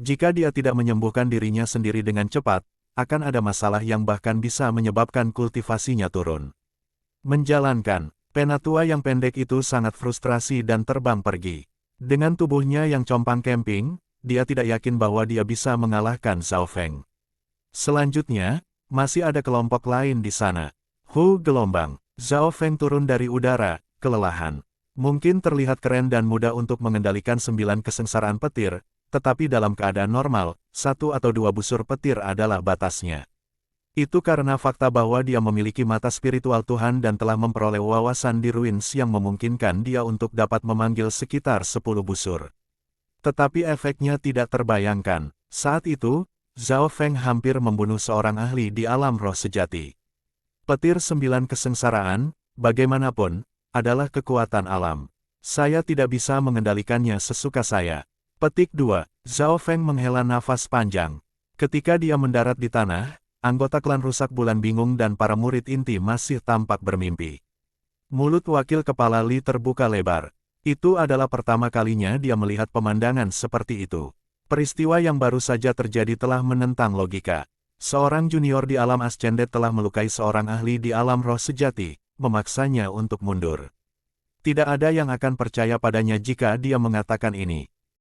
Jika dia tidak menyembuhkan dirinya sendiri dengan cepat, akan ada masalah yang bahkan bisa menyebabkan kultivasinya turun. Menjalankan, penatua yang pendek itu sangat frustrasi dan terbang pergi. Dengan tubuhnya yang compang camping, dia tidak yakin bahwa dia bisa mengalahkan Zhao Feng. Selanjutnya, masih ada kelompok lain di sana. Gelombang. Zhao Feng turun dari udara, kelelahan. Mungkin terlihat keren dan mudah untuk mengendalikan 9 kesengsaraan petir, tetapi dalam keadaan normal, 1 atau 2 busur petir adalah batasnya. Itu karena fakta bahwa dia memiliki mata spiritual Tuhan dan telah memperoleh wawasan di ruins yang memungkinkan dia untuk dapat memanggil sekitar 10 busur. Tetapi efeknya tidak terbayangkan. Saat itu, Zhao Feng hampir membunuh seorang ahli di alam roh sejati. Petir 9 kesengsaraan, bagaimanapun, adalah kekuatan alam. Saya tidak bisa mengendalikannya sesuka saya. Petik 2. Zhao Feng menghela nafas panjang. Ketika dia mendarat di tanah, anggota klan rusak bulan bingung dan para murid inti masih tampak bermimpi. Mulut wakil kepala Li terbuka lebar. Itu adalah pertama kalinya dia melihat pemandangan seperti itu. Peristiwa yang baru saja terjadi telah menentang logika. Seorang junior di alam ascendet telah melukai seorang ahli di alam roh sejati, memaksanya untuk mundur. Tidak ada yang akan percaya padanya jika dia mengatakan ini.